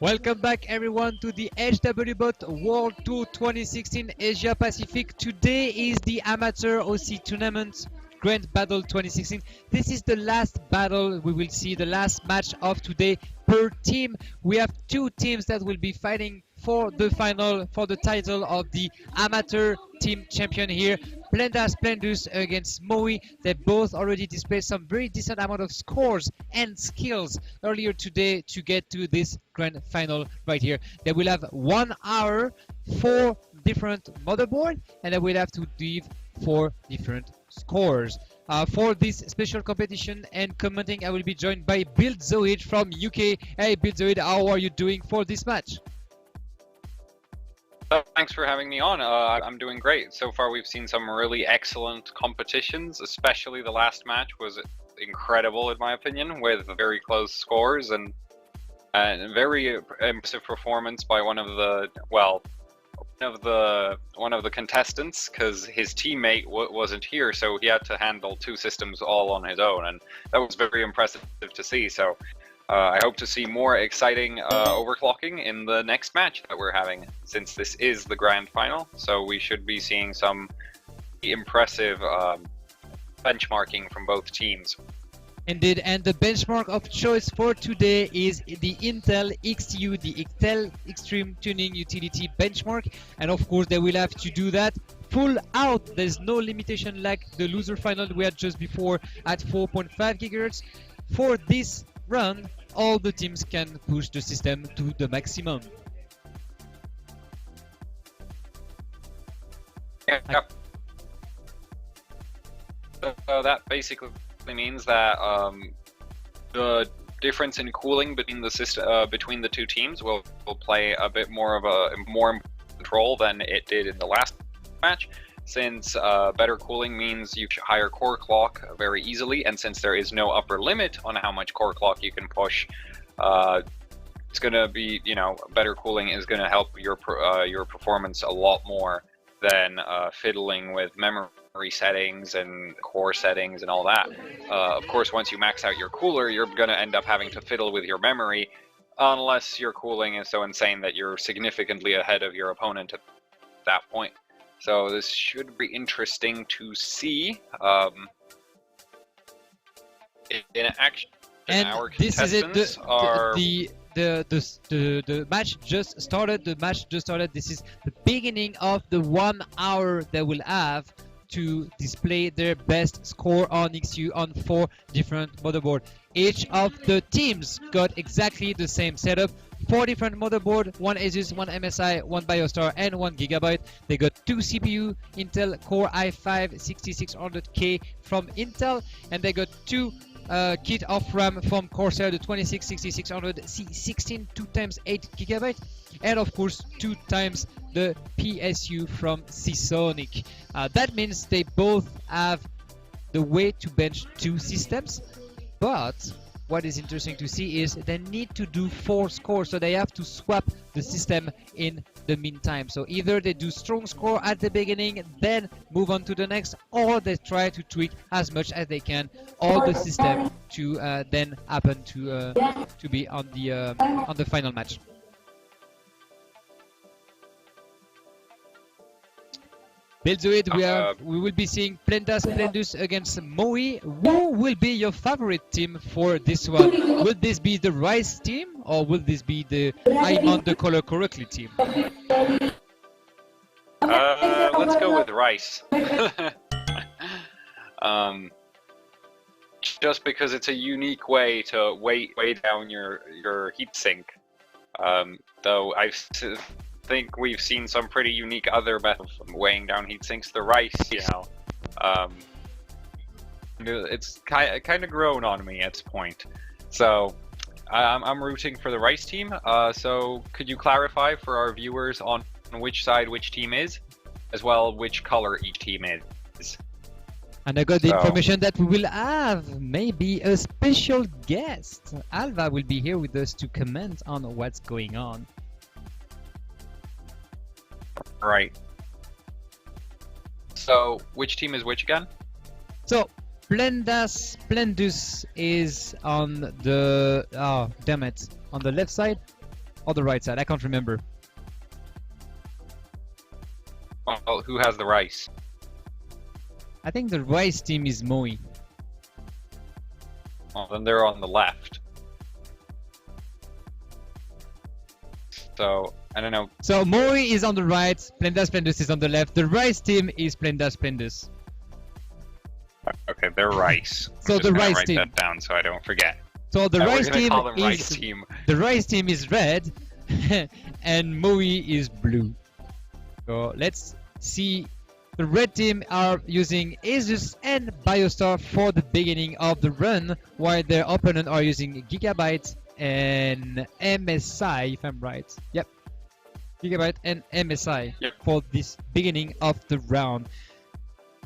Welcome back everyone to the HWBOT World Tour 2016 Asia Pacific. Today is the Amateur OC Tournament Grand Battle 2016. This is the last battle. We will see the last match of today per team. We have two teams that will be fighting for the final, for the title of the Amateur Team Champion here. Plendas Plendus against Moee. They both already displayed some very decent amount of scores and skills earlier today to get to this grand final right here. They will have 1 hour, 4 different motherboard, and they will have to give 4 different scores. For this special competition and commenting, I will be joined by Zoid from UK. Hey Zoid, how are you doing for this match? Thanks for having me on. I'm doing great. So far we've seen some really excellent competitions, especially the last match was incredible in my opinion, with very close scores and very impressive performance by one of the contestants, because his teammate wasn't here, so he had to handle 2 systems all on his own, and that was very impressive to see. So I hope to see more exciting overclocking in the next match that we're having, since this is the grand final. So we should be seeing some impressive benchmarking from both teams. Indeed, and the benchmark of choice for today is the Intel XTU, the Intel Extreme Tuning Utility benchmark. And of course, they will have to do that full out. There's no limitation like the loser final we had just before at 4.5 GHz. For this run, all the teams can push the system to the maximum. Yeah. That basically means that the difference in cooling between the system between the 2 teams will play a bit more of a more important role than it did in the last match, since better cooling means you higher core clock very easily, and since there is no upper limit on how much core clock you can push, it's gonna be, better cooling is gonna help your performance a lot more than fiddling with memory settings and core settings and all that. Of course, once you max out your cooler, you're gonna end up having to fiddle with your memory, unless your cooling is so insane that you're significantly ahead of your opponent at that point. So this should be interesting to see. In action, and our this is it. The match just started. This is the beginning of the 1 hour they will have to display their best score on XU on 4 different motherboards. Each of the teams got exactly the same setup. 4 different motherboards, 1 ASUS, 1 MSI, 1 Biostar, and 1 Gigabyte. They got 2 CPU, Intel Core i5 6600K from Intel, and they got 2 kit of RAM from Corsair, the 266600 C16 2x8 GB, and of course 2 times the PSU from Seasonic. That means they both have the way to bench 2 systems, but what is interesting to see is they need to do 4 scores, so they have to swap the system in the meantime. So either they do strong score at the beginning, then move on to the next, or they try to tweak as much as they can all the system to then happen to be on the final match. Zoid, we will be seeing Plendas Plendus against Moee. Who will be your favorite team for this one? Will this be the Rice team, or will this be the I'm on the color correctly team? Let's go with Rice. Just because it's a unique way to weigh down your heatsink. Though I think we've seen some pretty unique other methods of weighing down heatsinks. The Rice, it's kind of grown on me at this point. So I'm rooting for the Rice team. So could you clarify for our viewers on which side which team is, as well which color each team is? And I got the information that we will have maybe a special guest. Alva will be here with us to comment on what's going on. Right. So, which team is which again? So, Plendas Plendus is on the on the left side. or the right side? I can't remember. Well, who has the rice? I think the rice team is Moee. Well, then they're on the left. So, I don't know. So Moee is on the right, Plendas Plendus is on the left. The rice team is Plendas Plendus. Okay, they're rice. So I'm just the gonna rice write team. that down so I don't forget. So the rice we're gonna team call them is rice team. the rice team is red, and Moee is blue. So let's see. The red team are using ASUS and Biostar for the beginning of the run, while their opponent are using Gigabyte and MSI, if I'm right. Yep. Gigabyte and MSI for this beginning of the round.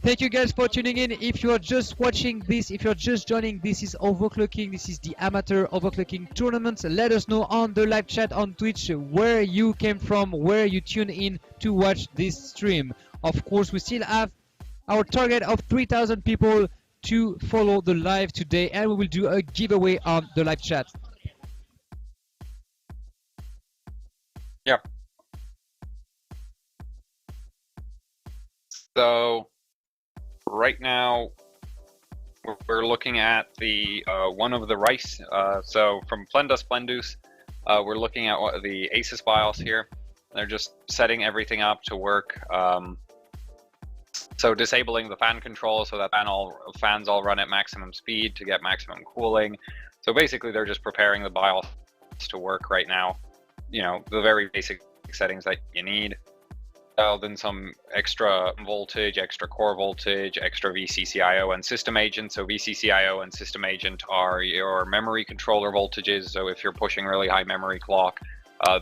Thank you guys for tuning in. If you are just watching this, if you're just joining, this is Overclocking. This is the amateur overclocking tournament. Let us know on the live chat on Twitch where you came from, where you tune in to watch this stream. Of course, we still have our target of 3,000 people to follow the live today, and we will do a giveaway on the live chat. Yep. So right now we're looking at the one of the rice. So from Plendas Plendus, we're looking at the ASUS BIOS here. They're just setting everything up to work. So disabling the fan control so that fans all run at maximum speed to get maximum cooling. So basically they're just preparing the BIOS to work right now. You know, the very basic settings that you need. Then some extra voltage, extra core voltage, extra VCCIO and system agent. So VCCIO and system agent are your memory controller voltages. So if you're pushing really high memory clock,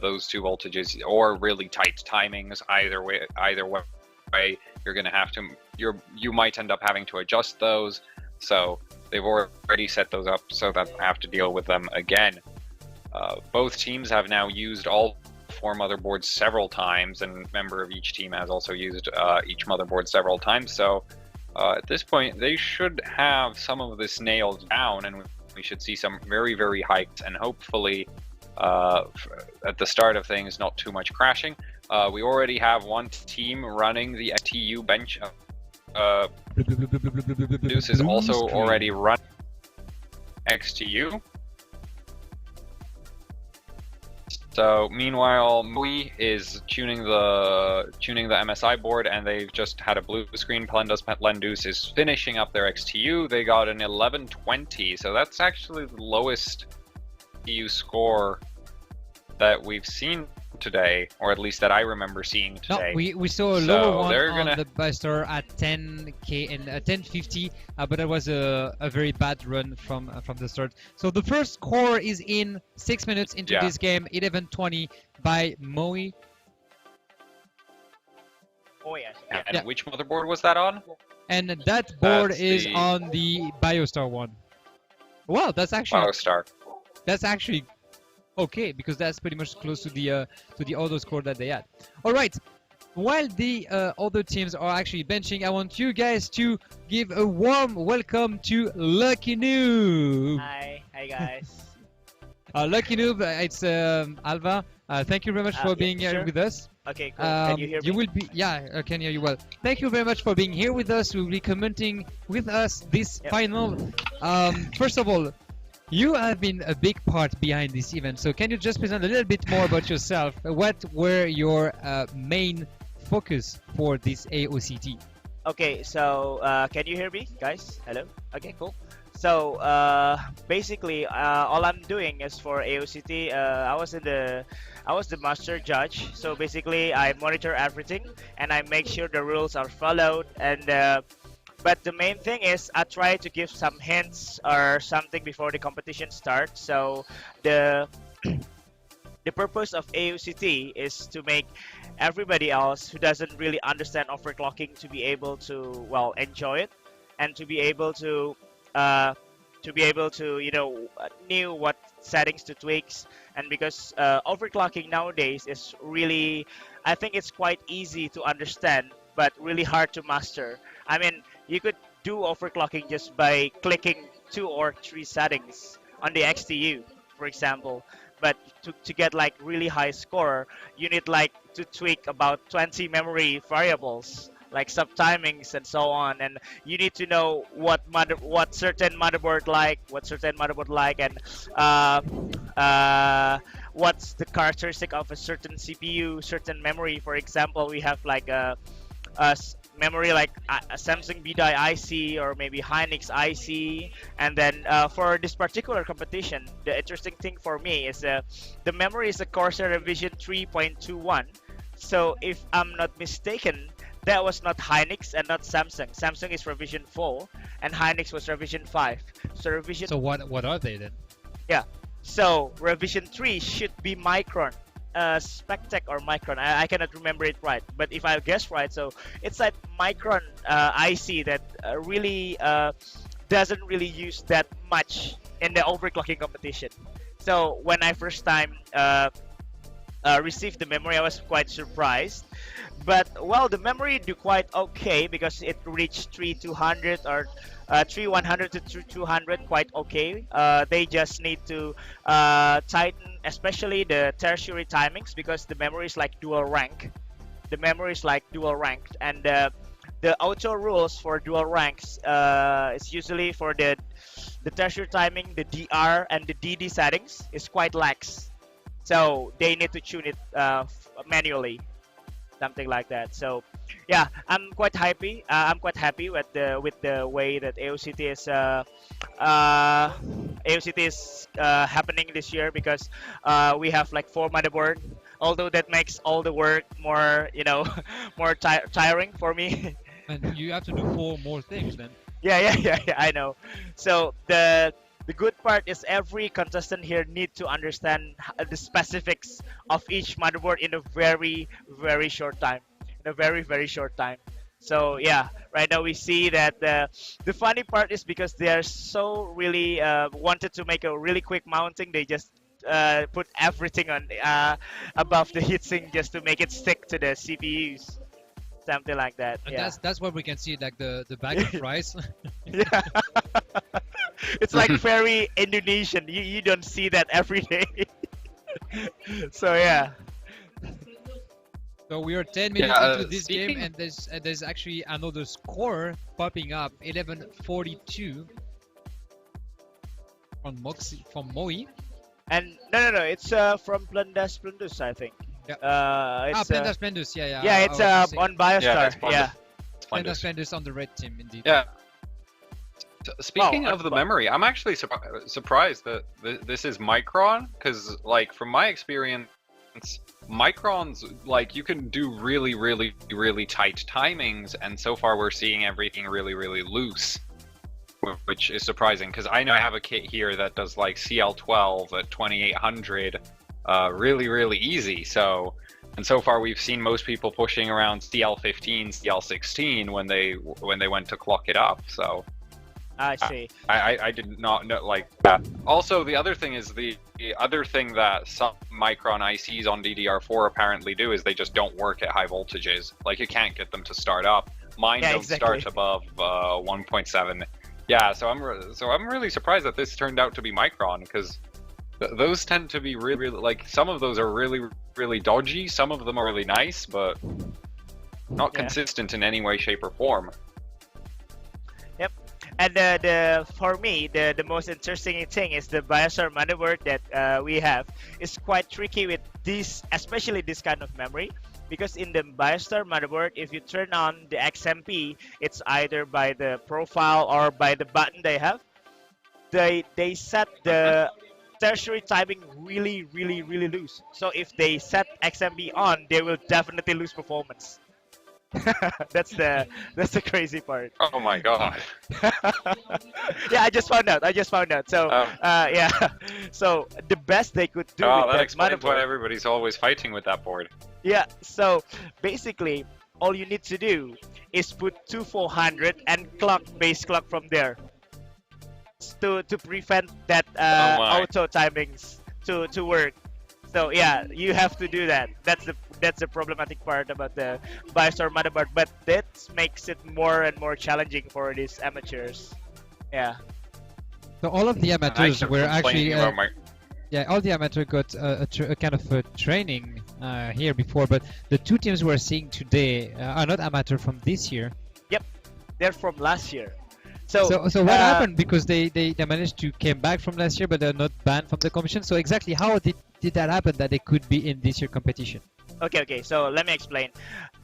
those two voltages, or really tight timings, either way, you're going to have to, you might end up having to adjust those. So they've already set those up so that I have to deal with them again. Both teams have now used all 4 motherboards several times, and a member of each team has also used each motherboard several times. So at this point, they should have some of this nailed down, and we should see some very, very hyped, and hopefully at the start of things, not too much crashing. We already have one team running the XTU bench. Deuce is also already running XTU. So meanwhile, Moee is tuning the MSI board, and they've just had a blue screen. Plendas Plendus is finishing up their XTU. They got an 1120, so that's actually the lowest XTU score that we've seen today, or at least that I remember seeing today. No, we saw a lower one on the Biostar at 10k and 1050, but that was a very bad run from the start. So the first score is in 6 minutes into this game, 11:20 by Moee. Oh yes. And which motherboard was that on? And that board is on the Biostar one. Wow, that's actually Biostar. That's actually okay, because that's pretty much close to the other score that they had. All right, while the other teams are actually benching, I want you guys to give a warm welcome to Lucky Noob. Hi guys. Lucky Noob, it's Alva. Thank you very much for being here with us. Okay, cool. Can you hear me? You will be, I can hear you well. Thank you very much for being here with us. You will be commenting with us this final. First of all, you have been a big part behind this event, so can you just present a little bit more about yourself? What were your main focus for this AOCT? Okay, so can you hear me, guys? Hello? Okay, cool. So basically, all I'm doing is for AOCT. I was the master judge. So basically, I monitor everything and I make sure the rules are followed. And but the main thing is I try to give some hints or something before the competition starts. So the purpose of AOCT is to make everybody else who doesn't really understand overclocking to be able to enjoy it, and to be able to knew what settings to tweaks. And because overclocking nowadays is really, I think it's quite easy to understand but really hard to master. I mean, you could do overclocking just by clicking 2 or 3 settings on the XTU, for example. but to get like really high score, you need like to tweak about 20 memory variables like subtimings and so on, and you need to know what certain motherboard like, and uh, what's the characteristic of a certain CPU, certain memory. For example, we have like memory like a Samsung BDI IC or maybe Hynix IC, and then for this particular competition, the interesting thing for me is the memory is a Corsair revision 3.21. So if I'm not mistaken, that was not Hynix and not Samsung. Samsung is revision 4 and Hynix was revision 5. So revision. So what are they then? Yeah. So revision 3 should be Micron. Spectec or Micron. I cannot remember it right, but if I guess right, so it's like Micron IC that really doesn't really use that much in the overclocking competition. So when I first time received the memory, I was quite surprised. But well, the memory do quite okay because it reached 3200 or 3100 to 200, quite okay. They just need to tighten, especially the tertiary timings, because the memory is like dual rank. The memory is like dual ranked, and the auto rules for dual ranks is usually for the tertiary timing, the DR and the DD settings is quite lax. So they need to tune it manually, something like that. So yeah, I'm quite happy. I'm quite happy with the way that AOCT is happening this year, because we have like 4 motherboard. Although that makes all the work more, more tiring for me. And you have to do 4 more things then. Yeah, I know. So the good part is every contestant here need to understand the specifics of each motherboard in a very, very short time. In a very, very short time. So yeah, right now we see that the funny part is because they are so really wanted to make a really quick mounting, they just put everything on above the heatsink just to make it stick to the CPUs. Something like that. And yeah. that's what we can see, like the bag of rice. Yeah. It's like very Indonesian. You don't see that every day. So yeah. So we are 10 minutes into this game, and there's actually another score popping up, 1142 from Moee. And no, it's from Plendas Plendus, I think. Yeah. It's, Plendas Plendus, yeah. Yeah, it's on Biostar. Yeah, Plendas Plendus on the red team, indeed. Yeah. Speaking of the memory, I'm actually surprised that this is Micron, because like from my experience, Microns, like, you can do really, really, really tight timings, and so far we're seeing everything really, really loose, which is surprising, because I know I have a kit here that does like CL12 at 2800 really, really easy. So far we've seen most people pushing around CL15, CL16 when they went to clock it up. So I see. I did not know like that. Also, the other thing is the other thing that some Micron ICs on DDR4 apparently do is they just don't work at high voltages. Like, you can't get them to start up. Mine don't start above 1.7. Yeah, so I'm really surprised that this turned out to be Micron, because those tend to be really, really, like, some of those are really, really dodgy. Some of them are really nice, but not consistent in any way, shape, or form. Yep. And for me, the most interesting thing is the Biostar motherboard that we have is quite tricky with this, especially this kind of memory. Because in the Biostar motherboard, if you turn on the XMP, it's either by the profile or by the button they have. They set the tertiary timing really, really, really loose. So if they set XMP on, they will definitely lose performance. That's the crazy part. Oh my god. Yeah, I just found out. So yeah. So the best they could do with that explains motherboard, why everybody's always fighting with that board. Yeah, so basically all you need to do is put 2400 and base clock from there to prevent that auto timings to work. So yeah, you have to do that. That's the problematic part about the Biostar motherboard, but that makes it more and more challenging for these amateurs. Yeah. So all of the amateurs were actually Yeah, all the amateur got a kind of a training here before, but the two teams we're seeing today are not amateur from this year. Yep, they're from last year. So what happened? Because they managed to came back from last year, but they're not banned from the competition. So exactly how did that happen that they could be in this year competition? Okay. So let me explain.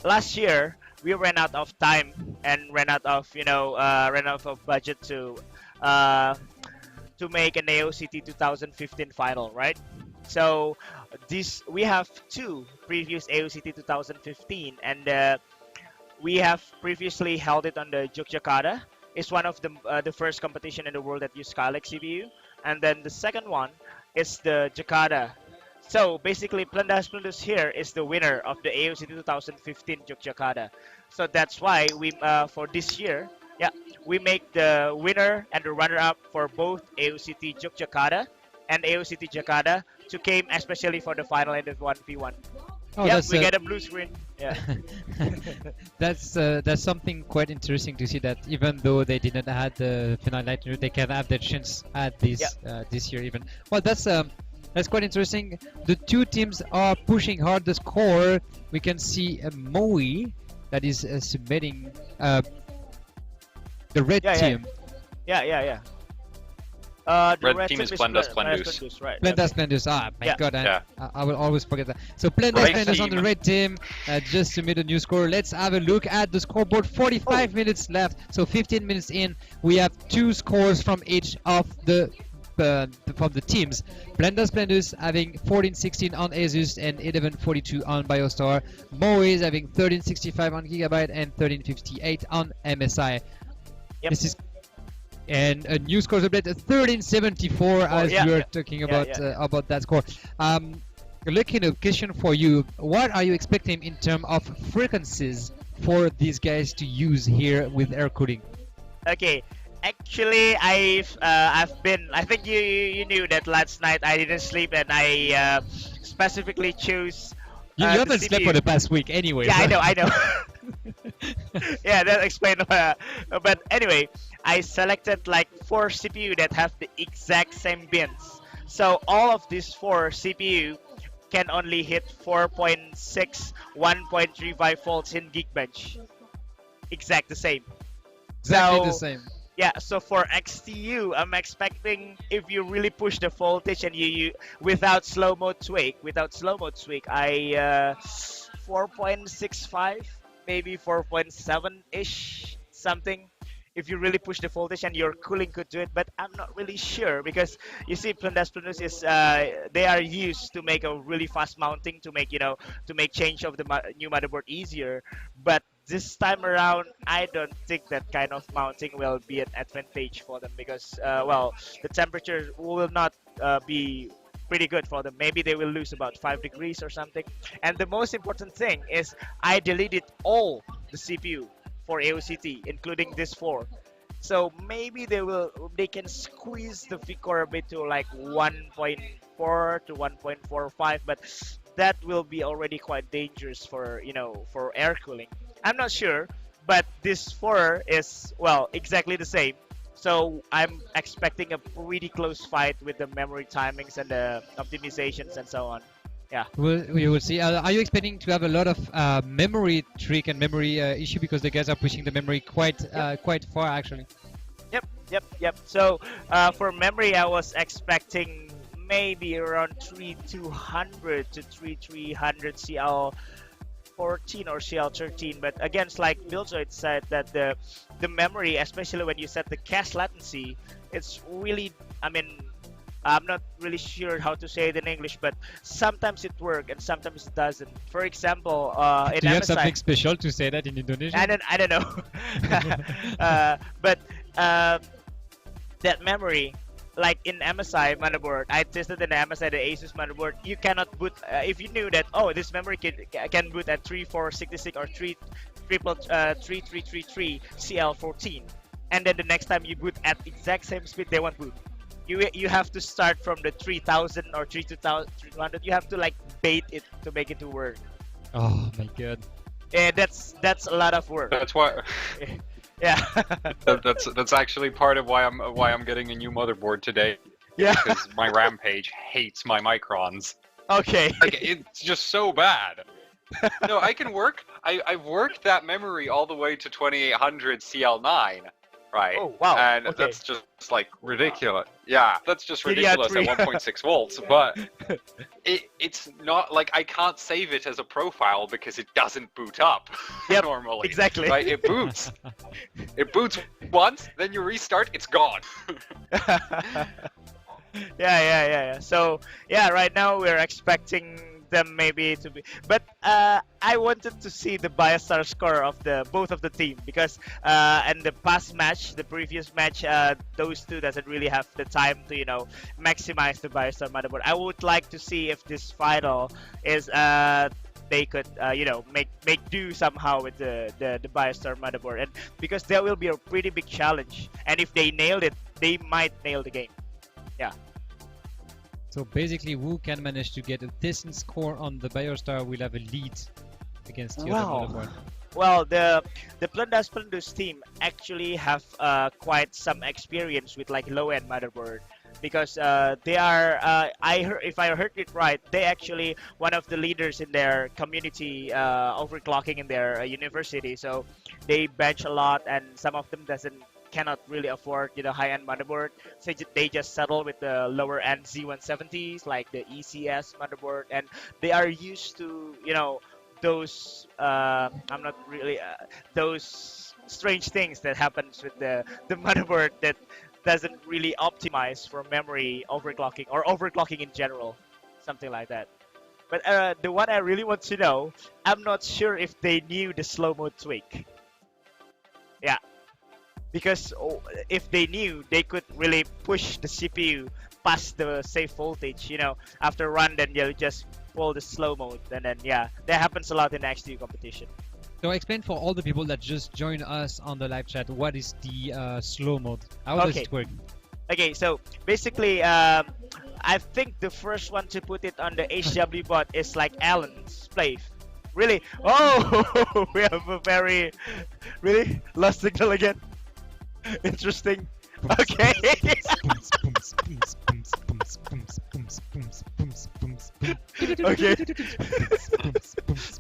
Last year we ran out of time and ran out of budget to make an AOCT 2015 final, right? So we have two previous AOCT 2015, and we have previously held it on the Yogyakarta. It's one of the first competition in the world that use Skylake CPU, and then the second one is the Jakarta. So basically, Plendas Plendus here is the winner of the AOCT 2015 Yogyakarta. So that's why we for this year, yeah, we make the winner and the runner-up for both AOCT Yogyakarta and AOCT Jakarta to came especially for the final in the 1v1. Oh, yeah, we get a blue screen. Yeah. That's something quite interesting to see that even though they didn't have the final night, they can have their chance at this this year even. Well, that's quite interesting. The two teams are pushing hard the score. We can see Moee that is submitting the red team. Yeah. The red team is Plendas Plendus. Right. Plendas Plendus. Ah, my God, I will always forget that. So Plendas Plendus on the red team just submitted a new score. Let's have a look at the scoreboard. 45 minutes left. So 15 minutes in, we have two scores from each of the from the teams. Plendas Plendus having 1416 on ASUS and 1142 on Biostar. Moee is having 1365 on Gigabyte and 1358 on MSI. Yep. This is and a new score update 1374 as you were talking about about that score. Looking a question for you, what are you expecting in terms of frequencies for these guys to use here with air cooling? Okay, actually I think you knew that last night I didn't sleep and I specifically chose you haven't slept for the past week anyway. Yeah, I know. Yeah, that explains. But anyway, I selected like 4 CPU that have the exact same bins. So all of these 4 CPU can only hit 4.6, 1.35 volts in Geekbench. Exact the same. Exactly the same. Yeah, so for XTU, I'm expecting if you really push the voltage and you without slow mode tweak, I 4.65, maybe 4.7 ish something. If you really push the voltage and your cooling could do it, but I'm not really sure because you see, Plendas Plendus is they are used to make a really fast mounting to make change of the new motherboard easier, but this time around, I don't think that kind of mounting will be an advantage for them because, well, the temperature will not be pretty good for them. Maybe they will lose about 5 degrees or something. And the most important thing is I deleted all the CPU for AOCT, including this 4. So maybe they can squeeze the VCore a bit to like 1.4 to 1.45, but that will be already quite dangerous for for air cooling. I'm not sure, but this 4 is, well, exactly the same. So I'm expecting a pretty close fight with the memory timings and the optimizations and so on. Yeah. We will see. Are you expecting to have a lot of memory trick and memory issue because the guys are pushing the memory quite far actually? Yep. So for memory, I was expecting maybe around 3200 to 3300 CL 14 or CL13, but against like Billzoid said that the memory, especially when you set the cache latency, it's really, I mean, I'm not really sure how to say it in English, but sometimes it works and sometimes it doesn't. For example, in do you MSI, have something special to say that in Indonesian? I don't know. But that memory, like in MSI motherboard, I tested in the MSI the ASUS motherboard. You cannot boot if you knew that this memory can boot at 3466 or 3333 CL14, and then the next time you boot at exact same speed, they won't boot. You have to start from the 3000 or 3200. You have to like bait it to make it to work. Oh my god. Yeah, that's a lot of work. That's why. Yeah. That's actually part of why I'm getting a new motherboard today. Yeah. because my Rampage hates my microns. Okay. Like, it's just so bad. No, I can work. I've worked that memory all the way to 2800 CL9, right? Oh, wow. And Okay. that's just like ridiculous. Yeah, that's just ridiculous at DDR3. 1.6 volts. But it's not like I can't save it as a profile because it doesn't boot up Yep, normally. exactly. Right? It boots. It boots once, then you restart, it's gone. Yeah. So yeah, right now we're expecting them maybe to be, but I wanted to see the Biostar score of the both of the team because in the past match, the previous match, those two doesn't really have the time to maximize the Biostar motherboard. I would like to see if this final is they could make do somehow with the Biostar motherboard, and because there will be a pretty big challenge, and if they nailed it, they might nail the game. Yeah. So basically, who can manage to get a decent score on the Biostar will have a lead against the other motherboard. Well, the Plendas Plendus team actually have quite some experience with like low-end motherboard because they are if I heard it right, they actually one of the leaders in their community overclocking in their university. So they bench a lot, and some of them cannot really afford high-end motherboard, so they just settle with the lower-end Z170s like the ECS motherboard, and they are used to those I'm not really those strange things that happens with the motherboard that doesn't really optimize for memory overclocking or overclocking in general, something like that. But the one I really want to know, I'm not sure if they knew the slow mode tweak. Yeah. Because if they knew, they could really push the CPU past the safe voltage. After run, then you'll just pull the slow mode, and then that happens a lot in XTU competition. So explain for all the people that just joined us on the live chat, what is the slow mode? How does it work? Okay, so basically, I think the first one to put it on the HWBOT is like Alan's play. Really? Oh, we have a very lost signal again. Interesting. Okay. Okay.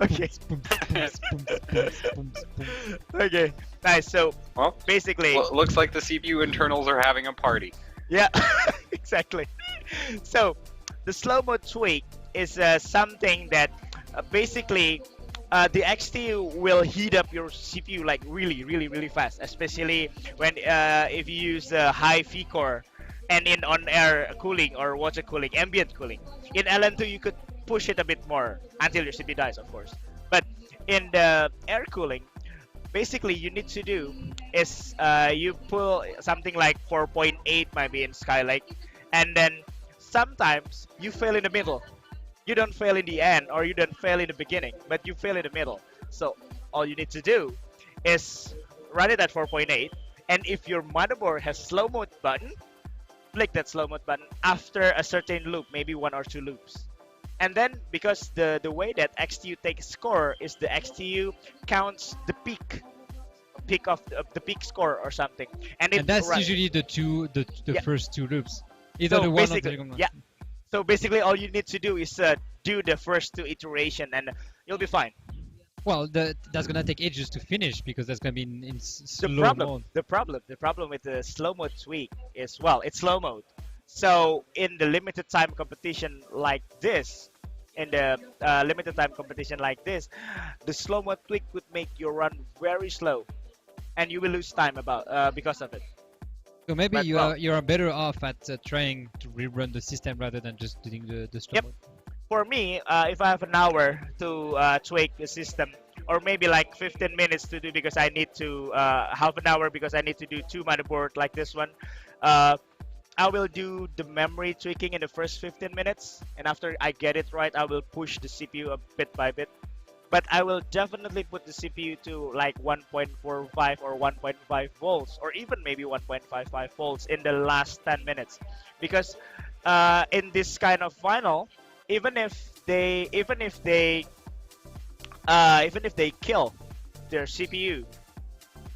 Okay. Okay. Nice. So Well, basically, looks like the CPU internals are having a party. yeah, exactly. So the slow mode tweak is something that basically the XTU will heat up your CPU like really fast, especially when if you use the high V core and in on-air cooling or water cooling, ambient cooling. In LN2 you could push it a bit more until your CPU dies, of course. But in the air cooling, basically you need to do is you pull something like 4.8 maybe in Skylake, and then sometimes you fail in the middle. You don't fail in the end or you don't fail in the beginning, but you fail in the middle. So all you need to do is run it at 4.8, and if your motherboard has slow mode button, click that slow mode button after a certain loop, maybe 1 or 2 loops. And then because the way that XTU takes score is the XTU counts the peak of the peak score or something, and that's usually the first 2 loops. Either so the one or the basically, second one. yeah. So basically, all you need to do is do the first 2 iteration, and you'll be fine. Well, that's gonna take ages to finish because that's gonna be in slow mode. The problem with the slow mode tweak is, well, it's slow mode. So in the limited time competition like this, the slow mode tweak would make your run very slow, and you will lose time because of it. So maybe But, you're better off at trying to rerun the system rather than just doing the slow Yep. mode. For me, if I have an hour to tweak the system, or maybe like 15 minutes to do because I need to half an hour because I need to do 2 motherboard like this one, I will do the memory tweaking in the first 15 minutes, and after I get it right, I will push the CPU a bit by bit. But I will definitely put the CPU to like 1.45 or 1.5 volts, or even maybe 1.55 volts in the last 10 minutes, because in this kind of final, even if they kill their CPU,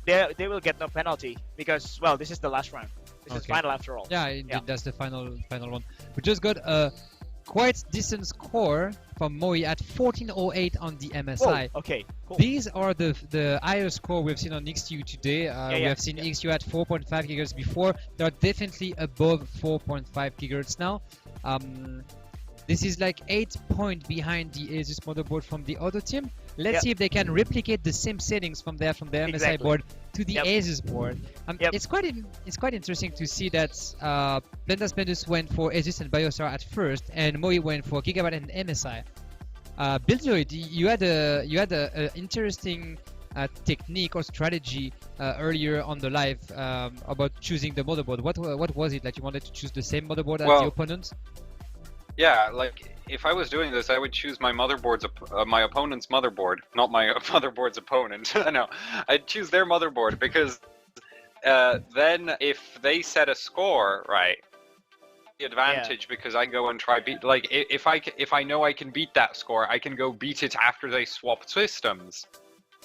they will get no penalty because, well, this is the last round. This is Okay. final after all. Yeah, indeed, Yeah. that's the final one. We just got a quite decent score from Moee at 1408 on the MSI. Whoa, okay, cool. These are the highest score we've seen on XTU today. We yeah, have seen yeah. XTU at 4.5 GHz before. They are definitely above 4.5 GHz now. This is like 8 points behind the ASUS motherboard from the other team. Let's Yep. see if they can replicate the same settings from the MSI Exactly. board to the Yep. ASUS board. Yep. It's quite interesting to see that Plendas Plendus went for ASUS and Biostar at first, and Moee went for Gigabyte and MSI. Bildroid, you had a interesting technique or strategy earlier on the live about choosing the motherboard. What was it? Like you wanted to choose the same motherboard as the opponent? Yeah, like if I was doing this, I would choose my my opponent's motherboard, not my motherboard's opponent. No, I'd choose their motherboard because then if they set a score, right, the advantage because I go and try beat. Like if I know I can beat that score, I can go beat it after they swap systems.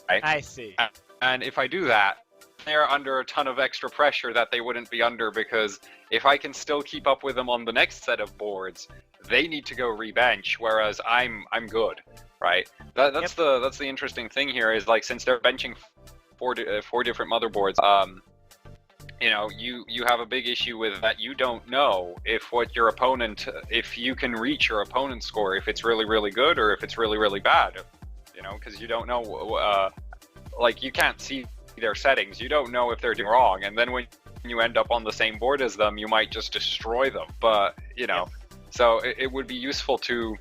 Right? I see. And if I do that, they're under a ton of extra pressure that they wouldn't be under, because if I can still keep up with them on the next set of boards, they need to go rebench, whereas I'm good, right? That's the interesting thing here is, like, since they're benching four different motherboards, you know, you have a big issue with that. You don't know if if you can reach your opponent's score, if it's really good or if it's really bad, you know, because you don't know, like, you can't see their settings. You don't know if they're doing wrong, and then when you end up on the same board as them, you might just destroy them. But you know, so it would be useful to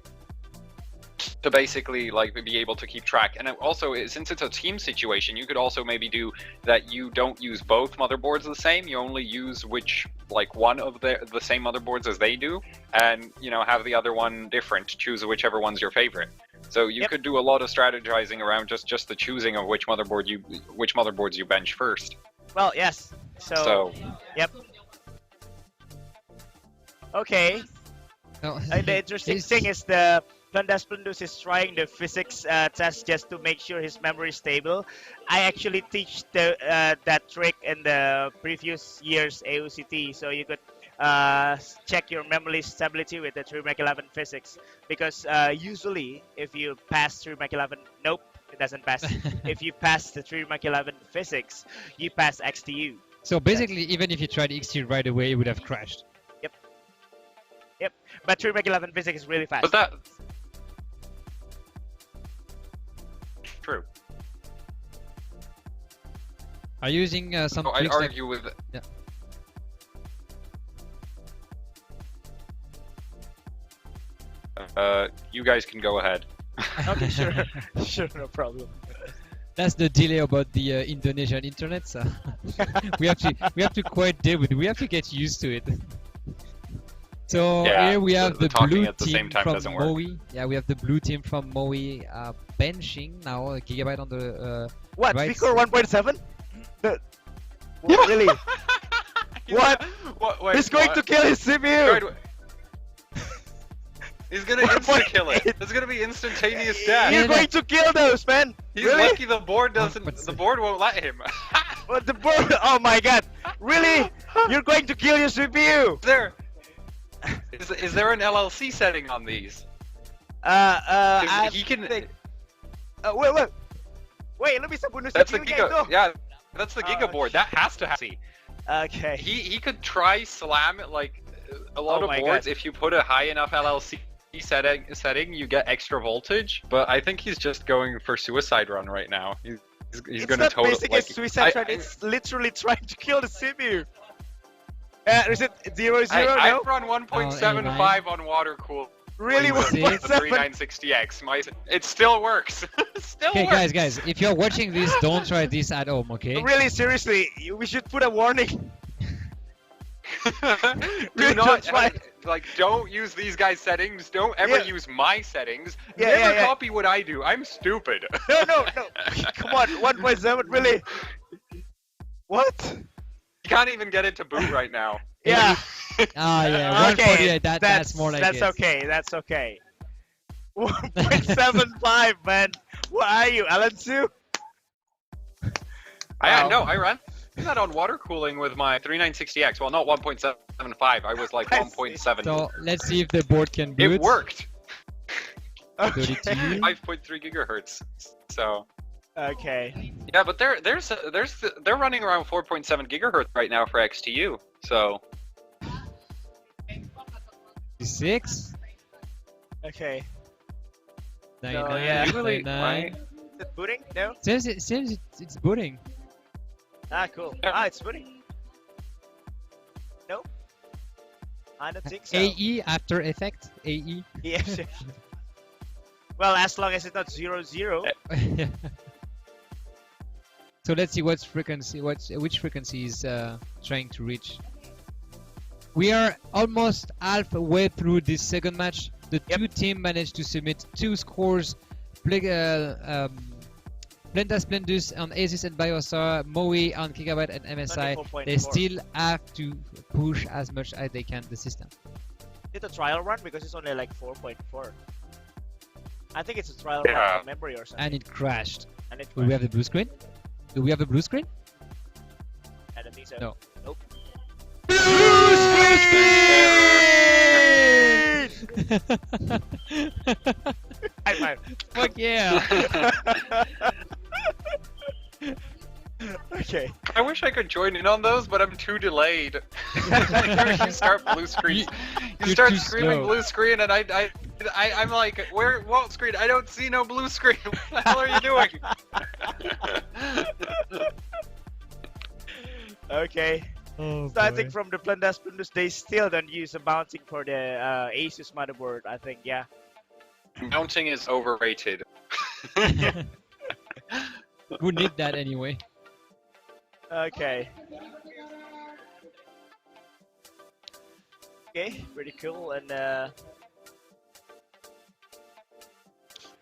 basically, like, be able to keep track. And also, since it's a team situation, you could also maybe do that. You don't use both motherboards the same. You only use one of the same motherboards as they do, and you know, have the other one different. Choose whichever one's your favorite. So you could do a lot of strategizing around just the choosing of which motherboards you bench first. Well, yes. So yep. Okay. No. And the interesting thing is the Plendas Plendus is trying the physics test just to make sure his memory is stable. I actually teach that trick in the previous year's AOCT, so you could check your memory stability with the 3.11 physics, because usually if you pass 3.11, nope, it doesn't pass. If you pass the 3.11 physics, you pass XTU. So basically, even if you tried XT right away, it would have crashed. Yep, but 3.11 physics is really fast. But that true. Are you using some So I'd tricks argue with. Yeah. You guys can go ahead. Okay, sure, sure, no problem. That's the delay about the Indonesian internet. So we have to quite deal with it. We have to get used to it. So Yeah, here we have the the talking blue at the team same time from doesn't work. Moee. Yeah, we have the blue team from Moee benching now. Gigabyte on the What? right Speaker side. 1.7? What, really? What? Wait, He's going to kill his CPU! He's gonna insta-kill it. It's gonna be instantaneous death. You're going to kill those, man! He's Really? lucky the board doesn't. The board won't let him. What the board? Oh my god! Really? You're going to kill your CPU! Is there an LLC setting on these? I He can. think... Wait, let me sabun That's the CPU-nya Giga. itu. Yeah, that's the Oh, Giga board. That has to have. Okay. He could try slam it, like a lot Oh of my boards. God. If you put a high enough LLC setting, you get extra voltage. But I think he's just going for suicide run right now. He's It's gonna not totally. basically a suicide run, it's literally trying to kill the CPU. Is it 0, 0? I No? run 1.75 on water cool. Really? with the 1.7? 3960X. It still works. Still Okay, works. guys, if you're watching this, don't try this at home, okay? Really, seriously, we should put a warning. Do Really not don't try. don't use these guys' settings. Don't ever Yeah. use my settings. Yeah, Never yeah. copy what I do. I'm stupid. No. Come on, 1.7, really? What? You can't even get it to boot right now. Yeah. Ah, yeah, Okay, 148. That's more like that's it. okay. That's okay. 1.75, man. What are you, Alan Sue? Wow. No, I run that on water cooling with my 3960X. Well, not 1.75. I was like 1.7. So let's see if the board can boot. It worked. Okay. 32. 5.3 gigahertz. So Okay. yeah, but they're running around 4.7 gigahertz right now for XTU. So 6. Okay. 99. yeah. usually, 99. right? Is it booting? No. Seems it's booting. Ah, cool. Yeah. Ah, it's booting. No. I don't think so. AE After Effects. AE. Yes. Well, as long as it's not 0, 0. So let's see which frequency is trying to reach. We are almost halfway through this second match. The two teams managed to submit 2 scores. Plendas Plendus on ASUS and Biostar, Moee on Gigabyte and MSI. They 24.4. still have to push as much as they can the system. Did a trial run because it's only like 4.4. I think it's a trial Yeah. run of memory or something. And it crashed. And it Do we have the blue screen? Do we have a blue screen? I don't think so. No. Nope. High five. Fuck yeah! Okay. I wish I could join in on those, but I'm too delayed. You start blue screen. You You're start too screaming slow. blue screen, and I'm like, where? What screen? I don't see no blue screen. What the hell are you doing? Okay. Oh, Starting from the Plendas Plendus, they still don't use a mounting for the ASUS motherboard. I think, yeah. Mounting is overrated. Who need that anyway? Okay. Okay, pretty cool. And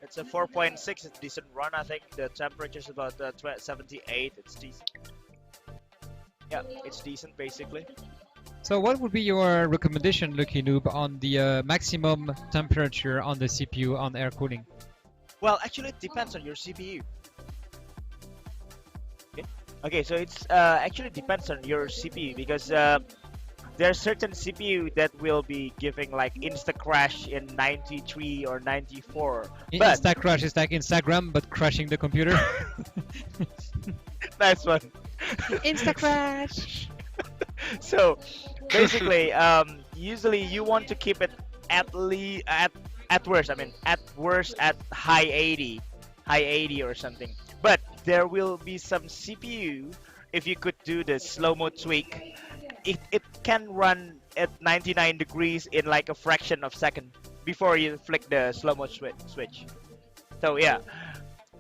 it's a 4.6. It's a decent run, I think. The temperature is about 78. It's decent. Yeah, it's decent basically. So what would be your recommendation, Lucky Noob, on the maximum temperature on the CPU on air cooling? Well, actually, it depends on your CPU. Okay, so it's actually depends on your CPU because there are certain CPU that will be giving like insta crash in 93 or 94. But Insta crash is like Instagram but crashing the computer. nice one. Insta crash. So basically, usually you want to keep it at least at worst. I mean, at worst at high 80 or something. But there will be some CPU. If you could do the slow-mo tweak, it can run at 99 degrees in like a fraction of a second before you flick the slow-mo switch. So yeah,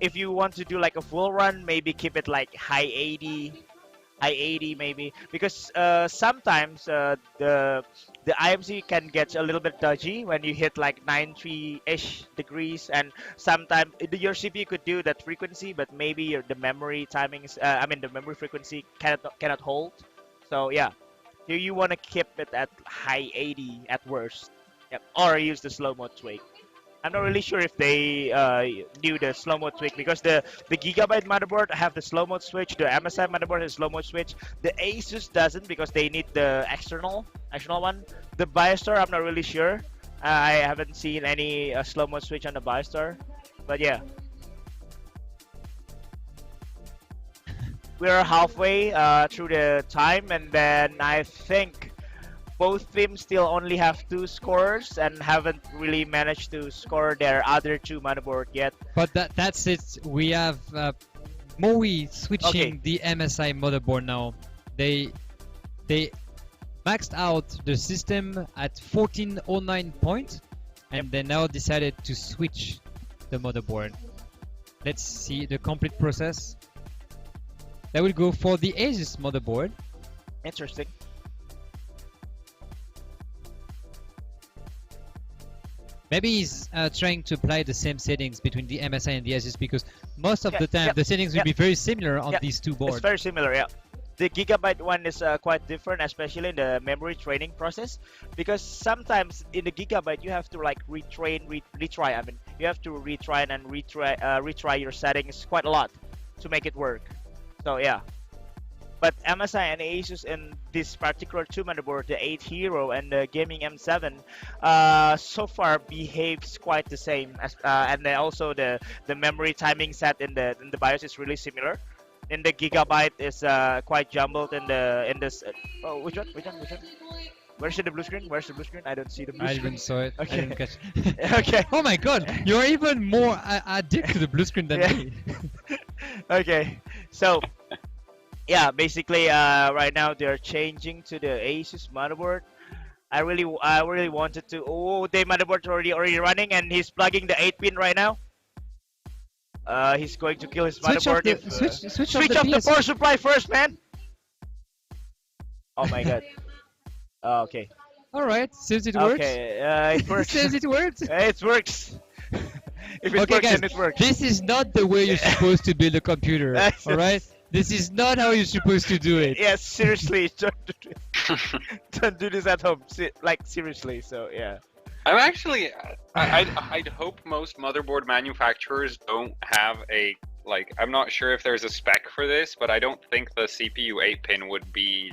if you want to do like a full run, maybe keep it like high 80 maybe, because sometimes the IMC can get a little bit dodgy when you hit like 90-ish degrees, and sometimes your CPU could do that frequency, but maybe the memory timings, I mean the memory frequency cannot hold. So yeah, you want to keep it at high 80 at worst. Yep. Or use the slow-mo tweak. I'm not really sure if they knew the slow-mo tweak because the Gigabyte motherboard have the slow-mo switch, the MSI motherboard has slow-mo switch, the ASUS doesn't because they need the external one. The Biostar, I'm not really sure. I haven't seen any slow-mo switch on the Biostar, but yeah. We're halfway through the time, and then I think both teams still only have 2 scores and haven't really managed to score their other 2 motherboard yet. But that's it. We have Moee switching the MSI motherboard now. They maxed out the system at 1409 points, and they now decided to switch the motherboard. Let's see the complete process. That will go for the ASUS motherboard. Interesting. Maybe he's trying to apply the same settings between the MSI and the ASUS because most of the time the settings will be very similar on these two boards. It's very similar, yeah. The Gigabyte one is quite different, especially in the memory training process, because sometimes in the Gigabyte you have to like retry. I mean, you have to retry your settings quite a lot to make it work. So yeah. But MSI and ASUS in this particular two motherboard, the 8 Hero and the Gaming M7, so far behaves quite the same. As, and then also the memory timing set in the BIOS is really similar. In the Gigabyte is quite jumbled in this. Oh, which one? Which one? Which one? Where's the blue screen? Where's the blue screen? I don't see the blue I screen. even saw it. I Okay. didn't catch. Okay. Oh my god, you're even more addicted to the blue screen than Yeah. me. Okay. So, yeah, basically, right now they're changing to the ASUS motherboard. I really wanted to. Oh, the motherboard already running, and he's plugging the 8-pin right now. He's going to kill his Switch off motherboard. the, if, switch switch off the PS. power supply first, man. Oh my god. Okay. Alright, seems it works. Okay. It works. Says it works. It works. If it Okay, works, guys, then it works. this is not the way you're supposed to build a computer. Yes. Alright? This is not how you're supposed to do it. Yes, seriously, don't do this at home. Like seriously. So yeah. I'm actually, I'd hope most motherboard manufacturers don't have a, like, I'm not sure if there's a spec for this, but I don't think the CPU 8-pin would be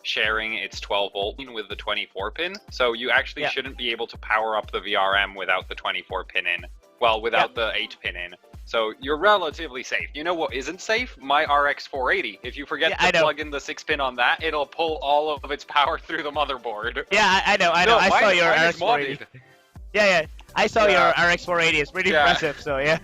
sharing its 12-volt with the 24-pin. So you actually Yeah. shouldn't be able to power up the VRM without the 24-pin in. Well, without the 8-pin in. So you're relatively safe. You know what isn't safe? My RX 480. If you forget Yeah, I to know. plug in the 6-pin on that, it'll pull all of its power through the motherboard. Yeah, I know. No, I saw mine- your mine is RX 480. modded. Yeah. I saw Yeah. your RX 480. It's pretty Yeah. impressive. So yeah.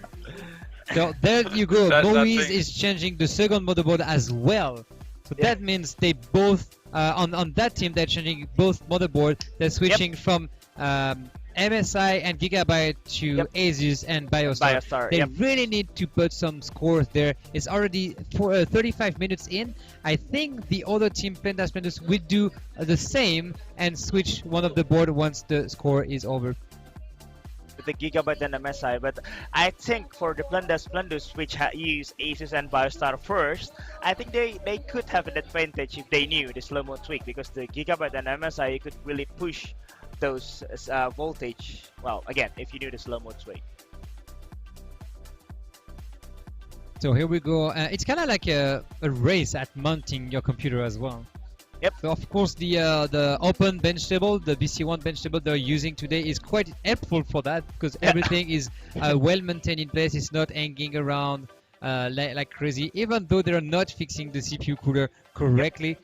So there you go. That Moee thing- is changing the second motherboard as well. So Yeah. that means they both on that team they're changing both motherboard. They're switching from MSI and Gigabyte to Yep. ASUS and Biostar. Biostar. They Yep. really need to put some scores there. It's already 35 minutes in. I think the other team, Plendas Plendus, will do the same and switch one of the board once the score is over. With the Gigabyte and MSI, but I think for the Plendas Plendus, which use ASUS and Biostar first, I think they could have an advantage if they knew the slow-mo tweak, because the Gigabyte and MSI you could really push those voltage. Well, again, if you knew the slow-mo tweak. So here we go. It's kind of like a race at mounting your computer as well. Yep. So of course the open bench table, the BC1 bench table they're using today is quite helpful for that, because everything is well maintained in place. It's not hanging around like crazy, even though they're not fixing the CPU cooler correctly.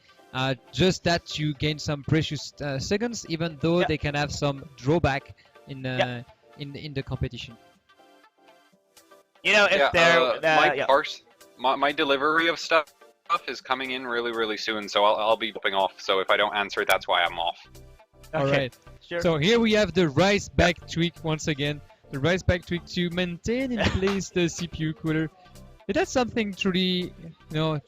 Just that you gain some precious seconds, even though they can have some drawback in the competition. You know, if they're my delivery of stuff is coming in really soon, so I'll be popping off. So if I don't answer, that's why I'm off. All right. Sure. So here we have the rise back tweak once again. The rise back tweak to maintain in place the CPU cooler. That's something truly,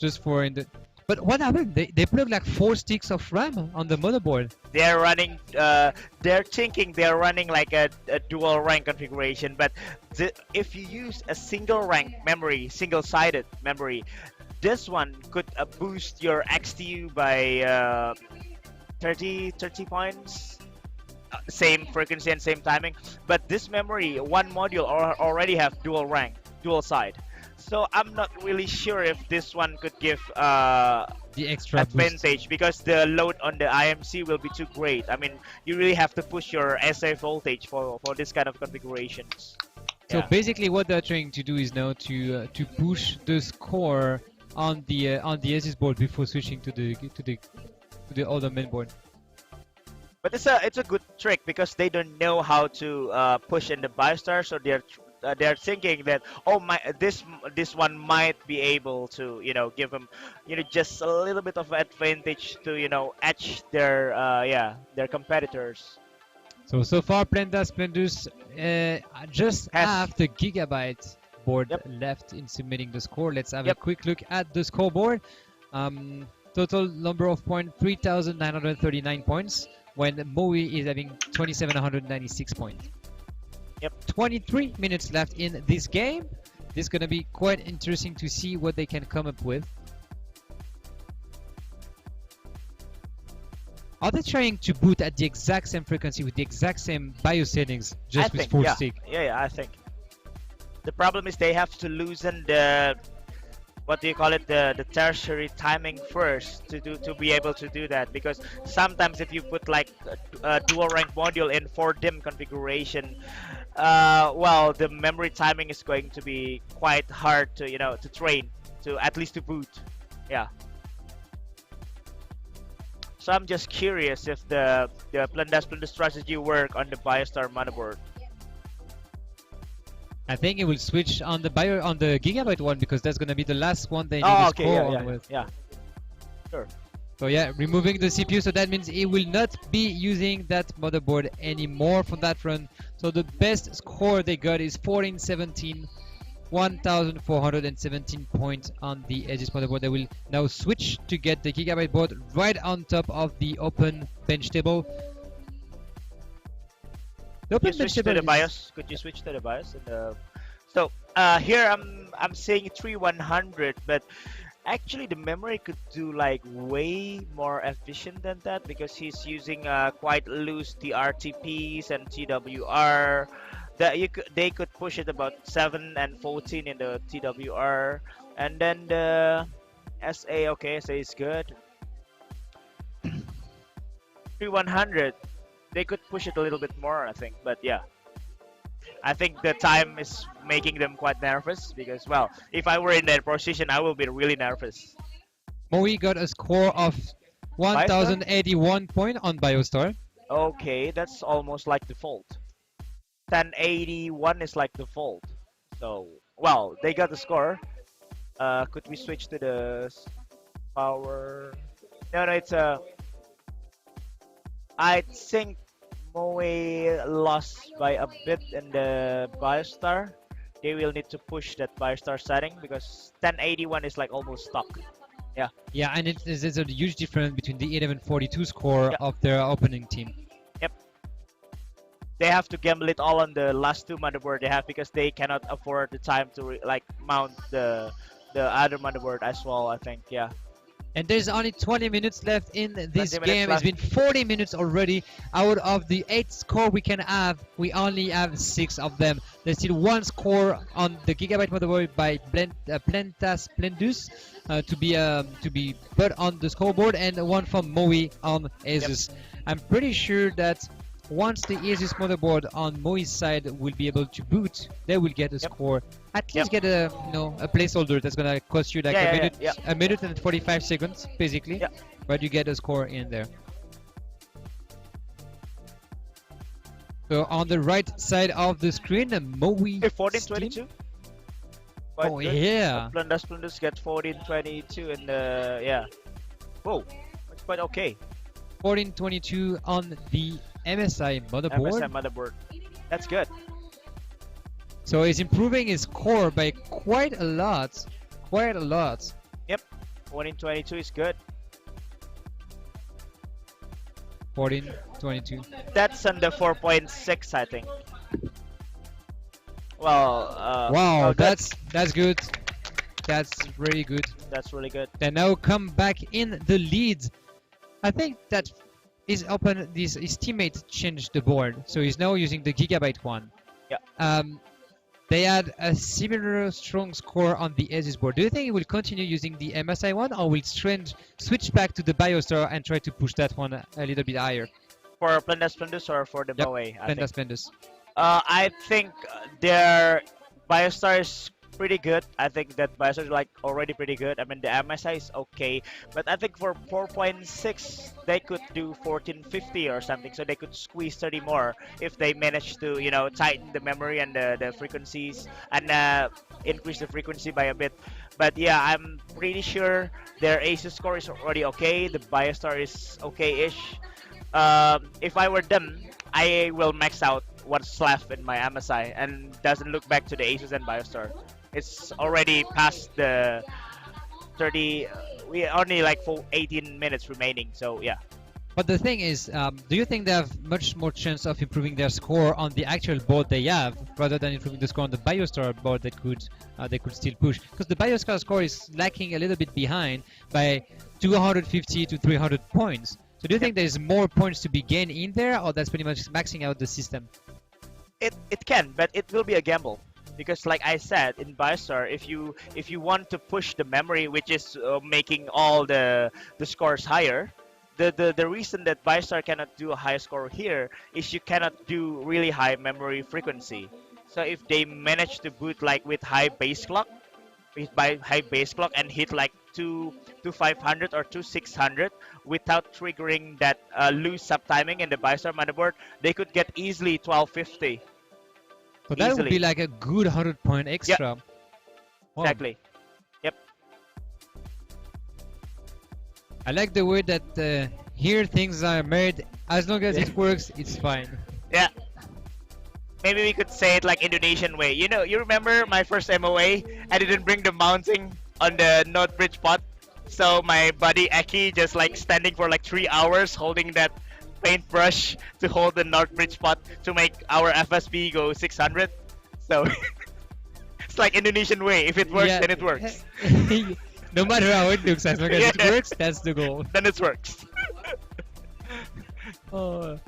just for in the. But what happened? They plug like 4 sticks of RAM on the motherboard. they're running they're thinking they're running like a dual rank configuration, but if you use a single rank memory, single-sided memory, this one could boost your XTU by 30 points, same frequency and same timing. But this memory, one module already have dual rank, dual side. So I'm not really sure if this one could give The extra advantage boost. because the load on the IMC will be too great. I mean, you really have to push your SA voltage for this kind of configurations. So Yeah. basically, what they're trying to do is now to push the score on the ASUS board before switching to the other main board. But it's a good trick because they don't know how to push in the Biostar, so they're thinking that this one might be able to give them just a little bit of advantage to edge their competitors. So far, Plendas Plendus just have the Gigabyte board left in submitting the score. Let's have a quick look at the scoreboard. Total number of points 3,939 points, when Moee is having 2,796 points. 23 minutes left in this game. This is going to be quite interesting to see what they can come up with. Are they trying to boot at the exact same frequency with the exact same BIOS settings, just with full stick? Yeah, I think. The problem is they have to loosen the what do you call it, the tertiary timing first to be able to do that, because sometimes if you put like a dual rank module in 4 DIMM configuration, well, the memory timing is going to be quite hard to, you know, to train, to at least to boot. Yeah. So I'm just curious if the Plendas Plendus strategy work on the Biostar motherboard. I think it will switch on the Gigabyte one, because that's gonna be the last one they need Oh, to okay, score yeah, on with. yeah. Sure. So yeah, removing the CPU, so that means it will not be using that motherboard anymore from that run. So the best score they got is 1417, 1417 points on the ASUS motherboard. They will now switch to get the Gigabyte board right on top of the open bench table. The open bench table to the BIOS? Could you switch to the BIOS? So here I'm saying 3100, but actually the memory could do like way more efficient than that, because he's using quite loose TRTPs and TWR. That they could push it about 7 and 14 in the TWR, and then the SA, okay, SA is good. 3100, they could push it a little bit more, I think, but yeah. I think the time is making them quite nervous, because, well, if I were in their position, I will be really nervous. Moee got a score of 1081 point on Biostar. Okay, that's almost like default. 1081 is like default. So, well, they got the score. Could we switch to the power? No, it's I think Moee lost by a bit in the Biostar. They will need to push that Biostar setting, because 1081 is like almost stuck. Yeah. Yeah, and there's a huge difference between the 1142 score Yep. of their opening team. Yep. They have to gamble it all on the last 2 motherboard they have, because they cannot afford the time to like mount the other motherboard as well, I think. Yeah. And there's only 20 minutes left in this 20 minutes game. It's left. been 40 minutes already. Out of the 8 score we can have, we only have 6 of them. There's still 1 score on the Gigabyte motherboard by Plendas Plendus to be put on the scoreboard, and 1 from Moee on ASUS. I'm pretty sure that once the ASUS motherboard on Moe's side will be able to boot, they will get a score. At least get a a placeholder that's gonna cost you like a minute and 45 seconds basically. But you get a score in there. So on the right side of the screen, Moee. 1422. Oh yeah. Plendas Plendus get 1422 in the Whoa, that's quite okay. 1422 on the MSI motherboard. MSI motherboard. That's good. So he's improving his score by quite a lot. Quite a lot. Yep. 1422 is good. 1422. That's under 4.6, I think. Well, wow, that's good. That's really good. That's really good. They now come back in the lead. I think that his teammate changed the board, so he's now using the Gigabyte one. Yeah. They had a similar strong score on the ASUS board. Do you think he will continue using the MSI one, or will switch back to the Biostar and try to push that one a little bit higher? For Plendas Plendus or for the Moee? Plendas Plendus. I think their Biostar is pretty good. I think that Biostar is like already pretty good. I mean, the MSI is okay, but I think for 4.6 they could do 1450 or something, so they could squeeze 30 more if they manage to, you know, tighten the memory and the frequencies and increase the frequency by a bit. But yeah, I'm pretty sure their ASUS score is already okay. The Biostar is okay-ish. If I were them, I will max out what's left in my MSI and doesn't look back to the ASUS and Biostar. It's already past the 30. We only like for 18 minutes remaining, so yeah. But the thing is, do you think they have much more chance of improving their score on the actual board they have, rather than improving the score on the Biostar board that they could still push? Because the Biostar score is lacking a little bit behind by 250 to 300 points. So do you think there's more points to be gained in there, or that's pretty much maxing out the system? It can, but it will be a gamble. because like I said in Biostar, if you want to push the memory, which is making all the scores higher, the reason that Biostar cannot do a high score here is you cannot do really high memory frequency. So if they manage to boot like with high base clock, by high base clock and hit like 500 or 600 without triggering that loose subtiming in the Biostar motherboard, they could get easily 1250. So that would Easily. be like a good 100-point extra. Wow. Exactly. Yep. I like the way that here things are made. As long as it works, it's fine. Yeah. Maybe we could say it like Indonesian way. You know, you remember my first MOA? I didn't bring the mounting on the Node bridge pot. So my buddy Eki just like standing for like 3 hours holding that paintbrush to hold the Node bridge pot to make our FSP go 600. So it's like Indonesian way. If it works, Yeah. then it works. No matter how it looks, as long as it Yeah. works, that's the goal. Then it works. Oh.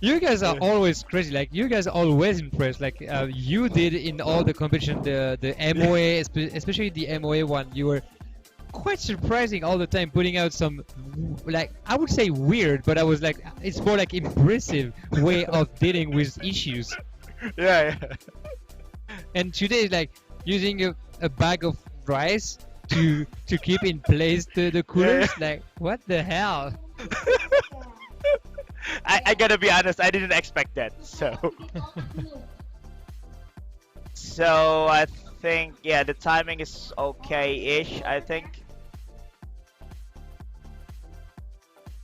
You guys are always crazy. Like you guys are always impressed. Like you did in all the competition, the MOA, especially the MOA one. You were quite surprising all the time, putting out some like I would say weird, but I was like it's more like impressive way of dealing with issues. Yeah. And today, like using a bag of rice to keep in place the coolers. Like what the hell? I gotta be honest, I didn't expect that. So I think yeah, the timing is okay-ish. I think.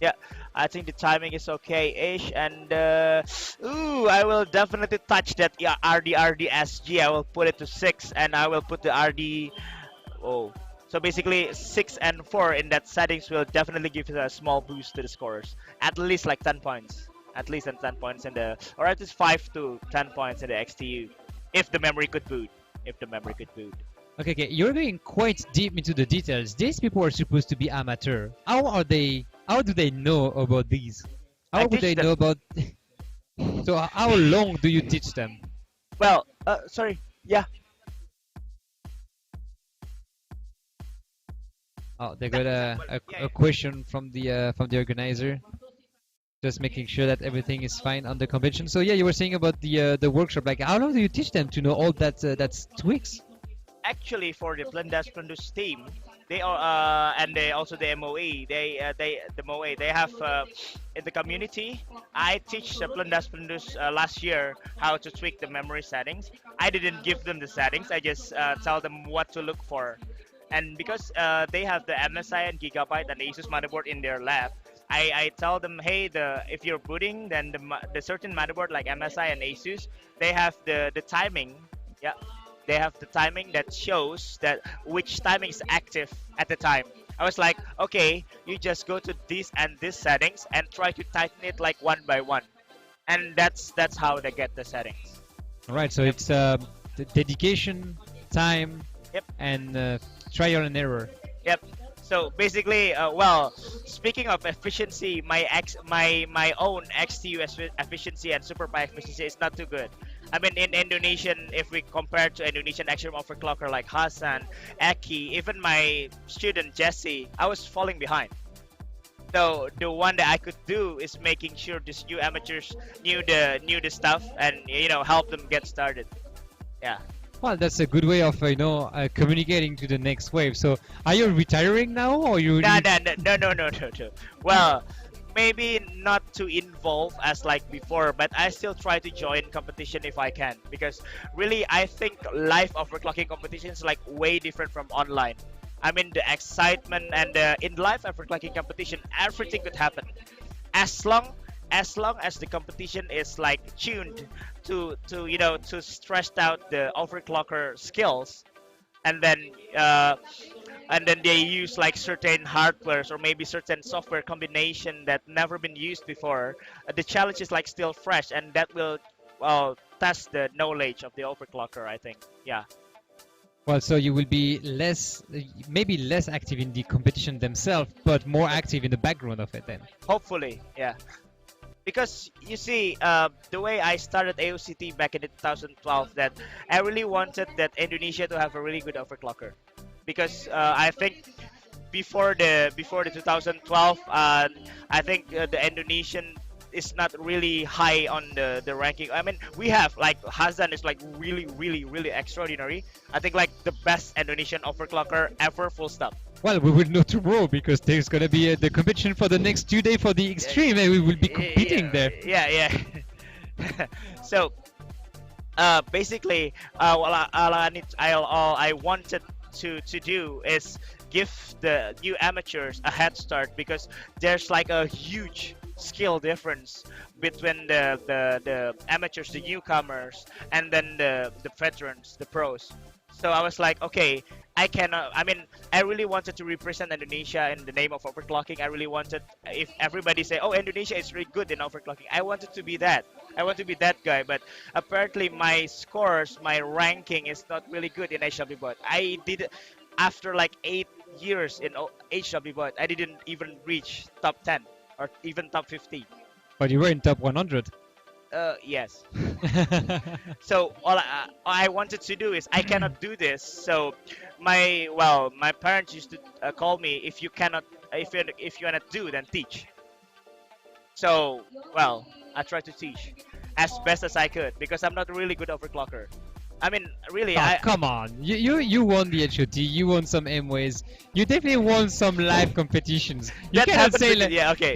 Yeah, I think the timing is okay-ish, and ooh, I will definitely touch that RDSG. I will put it to 6, and I will put the RD. Oh, so basically 6 and 4 in that settings will definitely give it a small boost to the scores. At least like 10 points. At least 10 points in the, or at least 5 to 10 points in the XTU, if the memory could boot. If the memory could boot. Okay, you're going quite deep into the details. These people are supposed to be amateur. How are they? How do they know about these? How I would teach they them. know about? So how long do you teach them? Well, sorry. Yeah. Oh, they got a question from the organizer. Just making sure that everything is fine on the competition. So yeah, you were saying about the workshop. Like, how long do you teach them to know all that tweaks? Actually, for the Plendas Plendus team, they are and they also the MOE. The MOE they have in the community. I teach the Plendas Plendus last year how to tweak the memory settings. I didn't give them the settings. I just tell them what to look for. And because they have the MSI and Gigabyte and ASUS motherboard in their lab, I tell them, hey, if you're booting, then the certain motherboard like MSI and ASUS, they have the timing. Yeah, they have the timing that shows that which timing is active at the time. I was like, okay, you just go to this and this settings and try to tighten it like one by one, and that's how they get the settings. All right, so it's the dedication, time, Yep. and trial and error. Yep. So basically, well, speaking of efficiency, my own XTU efficiency and SuperPi efficiency is not too good. I mean, in Indonesian, if we compare to Indonesian extreme overclocker like Hasan, Eki, even my student Jesse, I was falling behind. So the one that I could do is making sure these new amateurs knew the stuff and help them get started. Yeah. Well, that's a good way of communicating to the next wave. So, are you retiring now, or you? No. Well, maybe not to involve as like before, but I still try to join competition if I can, because really I think live overclocking competition is like way different from online. I mean, the excitement and in live overclocking competition, everything could happen, as long as the competition is like tuned to stress out the overclocker skills, and then they use like certain hardwares or maybe certain software combination that never been used before. The challenge is like still fresh, and that will test the knowledge of the overclocker, I think. Yeah. Well, so you will be maybe less active in the competition themselves, but more active in the background of it then. Hopefully, yeah. because you see, the way I started AOCT back in 2012, that I really wanted that Indonesia to have a really good overclocker, because I think before the 2012, I think the Indonesian is not really high on the ranking. I mean, we have like Hazan is like really extraordinary. I think like the best Indonesian overclocker ever. Full stop. Well, we will know tomorrow because there's gonna be the competition for the next 2 days for the extreme, and we will be competing there. Yeah. So basically, all I wanted to do is give the new amateurs a head start, because there's like a huge skill difference between the amateurs, the newcomers, and then the veterans, the pros. So I was like, okay, I cannot. I mean, I really wanted to represent Indonesia in the name of overclocking. I really wanted, if everybody say, oh, Indonesia is really good in overclocking, I wanted to be that. I want to be that guy. But apparently, my scores, my ranking is not really good in HWBOT. I did, after like 8 years in HWBOT, I didn't even reach top 10 or even top 50. But you were in top 100. Yes. So all I wanted to do is, I cannot do this. So my parents used to call me, if you cannot, if you cannot do, then teach. So I tried to teach as best as I could, because I'm not a really good overclocker. I mean, really, come on. You won the HOT, you won some M-Ways, you definitely won some live competitions. You cannot say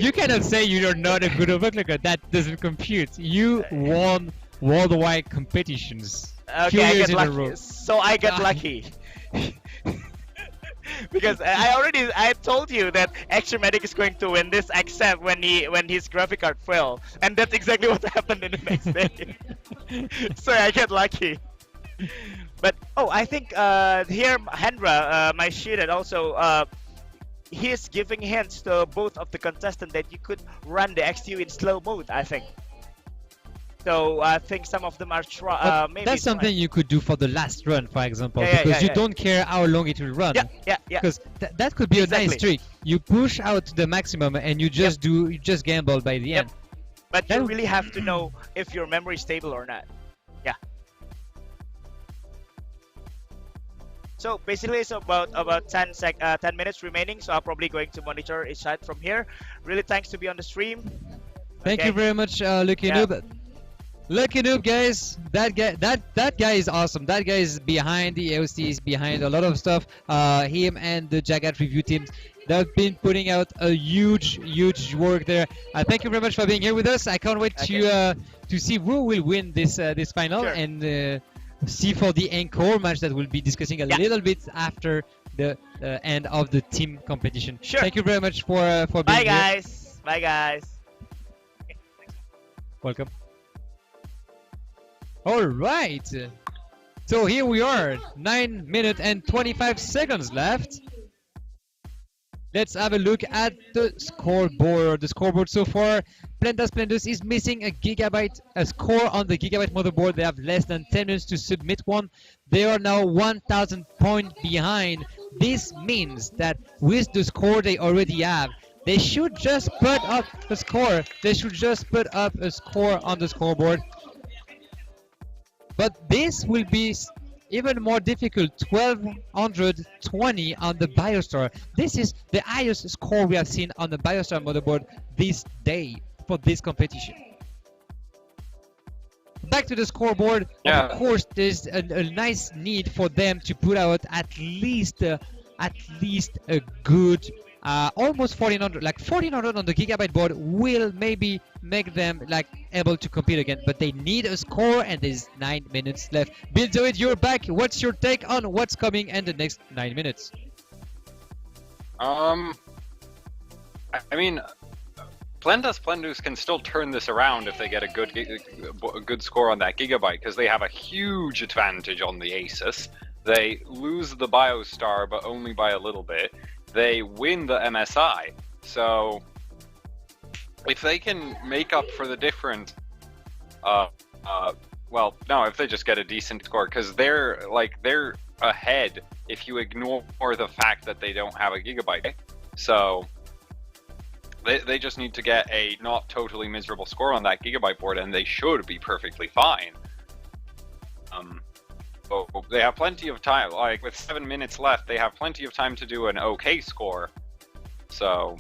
you cannot say you're not a good overclocker. That doesn't compute. You won worldwide competitions. Okay, I get lucky. So I get lucky. Because I told you that Extrematic is going to win this, except when his graphic card fell, and that's exactly what happened in the next day. So I get lucky. But I think here Hendra, my student, also he's giving hints to both of the contestants that you could run the XTU in slow mode, I think. So I think some of them are maybe that's something you could do for the last run, for example, because you don't care how long it will run. Yeah. Because that could be a nice trick. You push out to the maximum and you just gamble by the end. But you really have to know if your memory is stable or not. Yeah. So basically, it's about 10 minutes remaining. So I'm probably going to monitor each side from here. Really, thanks to be on the stream. Thank you very much, Lucky Noob. Lucky Noob, guys. That guy is awesome. That guy is behind the AOC, is behind a lot of stuff. Him and the Jagat review teams, they've been putting out a huge work there. Thank you very much for being here with us. I can't wait to see who will win this final, and see for the encore match that we'll be discussing a little bit after the end of the team competition. Sure. Thank you very much for being here. Guys. Bye, guys. Okay, welcome. All right. So here we are, 9 minutes and 25 seconds left. Let's have a look at the scoreboard. The scoreboard so far, Plendas Plendus is missing a score on the Gigabyte motherboard. They have less than 10 minutes to submit one. They are now 1,000 points behind. This means that with the score they already have, they should just put up a score. They should just put up a score on the scoreboard. But this will be even more difficult, 1220 on the Biostar. This is the highest score we have seen on the Biostar motherboard this day for this competition. Back to the scoreboard. Of course, there's a nice need for them to put out at least a good almost 1400, like 1400 on the Gigabyte board will maybe make them like able to compete again, but they need a score and there's 9 minutes left. Bill Doit, you're back. What's your take on what's coming in the next 9 minutes? I mean, Plendas Plendus can still turn this around if they get a good score on that Gigabyte, because they have a huge advantage on the ASUS. They lose the Biostar, but only by a little bit. They win the MSI. So if they can make up for the difference, if they just get a decent score, because they're ahead if you ignore the fact that they don't have a Gigabyte. So They just need to get a not totally miserable score on that Gigabyte board, and they should be perfectly fine. So they have plenty of time. Like with 7 minutes left, they have plenty of time to do an okay score. So,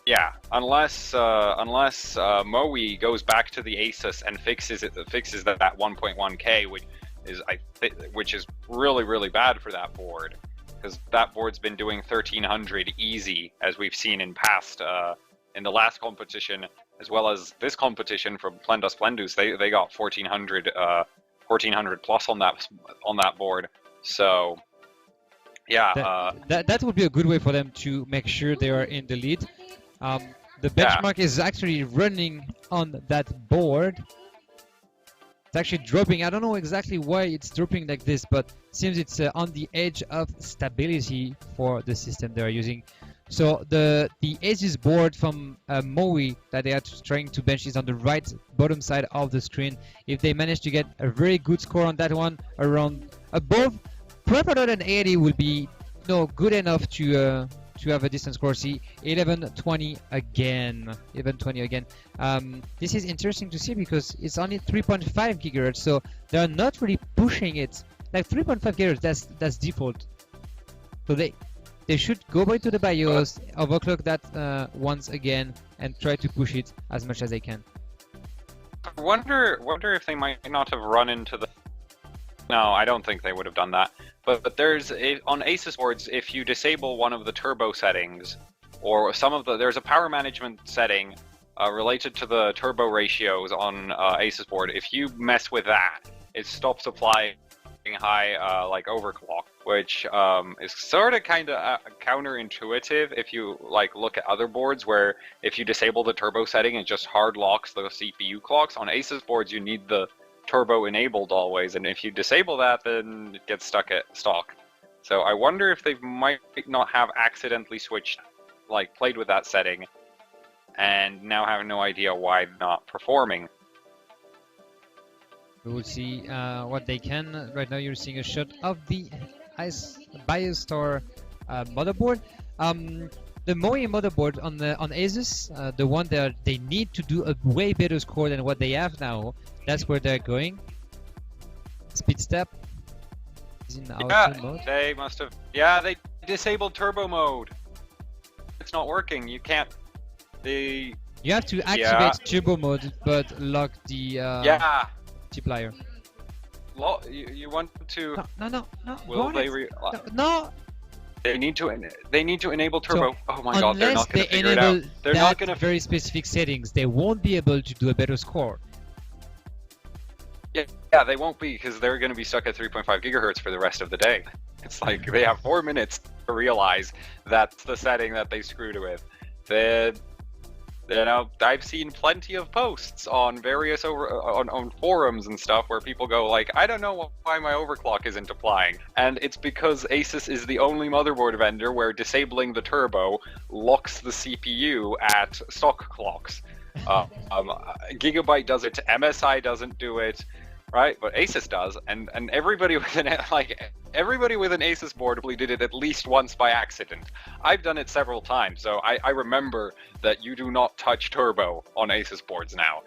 yeah, unless Moee goes back to the ASUS and fixes that 1.1K, which is really bad for that board, because that board's been doing 1300 easy, as we've seen in past in the last competition, as well as this competition from Plendas Plendus. They got 1400 plus on that board. So yeah, that would be a good way for them to make sure they are in the lead. The benchmark is actually running on that board. It's actually dropping. I don't know exactly why it's dropping like this, but it seems it's on the edge of stability for the system they are using. So the ASUS board from Moee that they are trying to bench is on the right bottom side of the screen. If they manage to get a very good score on that one, around above 1280 will be good enough to have a decent score. See, 1120 again. 1120 again. This is interesting to see because it's only 3.5 gigahertz, so they are not really pushing it. Like 3.5 gigahertz, that's default. So they should go back to the BIOS, overclock that once again, and try to push it as much as they can. I wonder if they might not have run into the... No, I don't think they would have done that. But there's on ASUS boards, if you disable one of the turbo settings, or there's a power management setting related to the turbo ratios on ASUS board. If you mess with that, it stops applying high like overclock, which is sort of kind of counterintuitive if you look at other boards where if you disable the turbo setting, it just hard locks the CPU clocks. On ASUS boards, you need the turbo enabled always, and if you disable that, then it gets stuck at stock. So I wonder if they might not have accidentally played with that setting, and now have no idea why not performing. We will see what they can. Right now you're seeing a shot of the Biostar motherboard. The Moee motherboard on ASUS, the one that they need to do a way better score than what they have now. That's where they're going. Speed step is in auto mode. They must have. Yeah, they disabled turbo mode. It's not working. You can't. You have to activate turbo mode, but lock the multiplier. You want to? No. Will they? No. They need to enable turbo. So, oh my god, they're not going to figure it out. They're not going to very specific settings. They won't be able to do a better score. Yeah, they won't be, because they're going to be stuck at 3.5 gigahertz for the rest of the day. It's like they have 4 minutes to realize that's the setting that they screwed with. I've seen plenty of posts on various on forums and stuff where people go like, I don't know why my overclock isn't applying, and it's because ASUS is the only motherboard vendor where disabling the turbo locks the CPU at stock clocks. Gigabyte does it, MSI doesn't do it, right? But ASUS does, and everybody with an ASUS board probably did it at least once by accident. I've done it several times, so I remember that you do not touch turbo on ASUS boards now.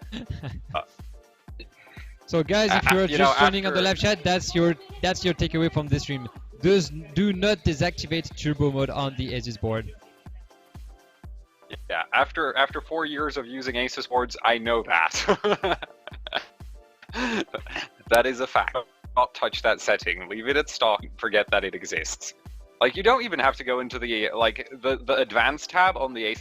So guys, if you're just joining on the live chat, that's your takeaway from this stream. Do not deactivate turbo mode on the ASUS board. Yeah, after 4 years of using ASUS boards, I know that. That is a fact. Do not touch that setting. Leave it at stock. Forget that it exists. You don't even have to go into the advanced tab on the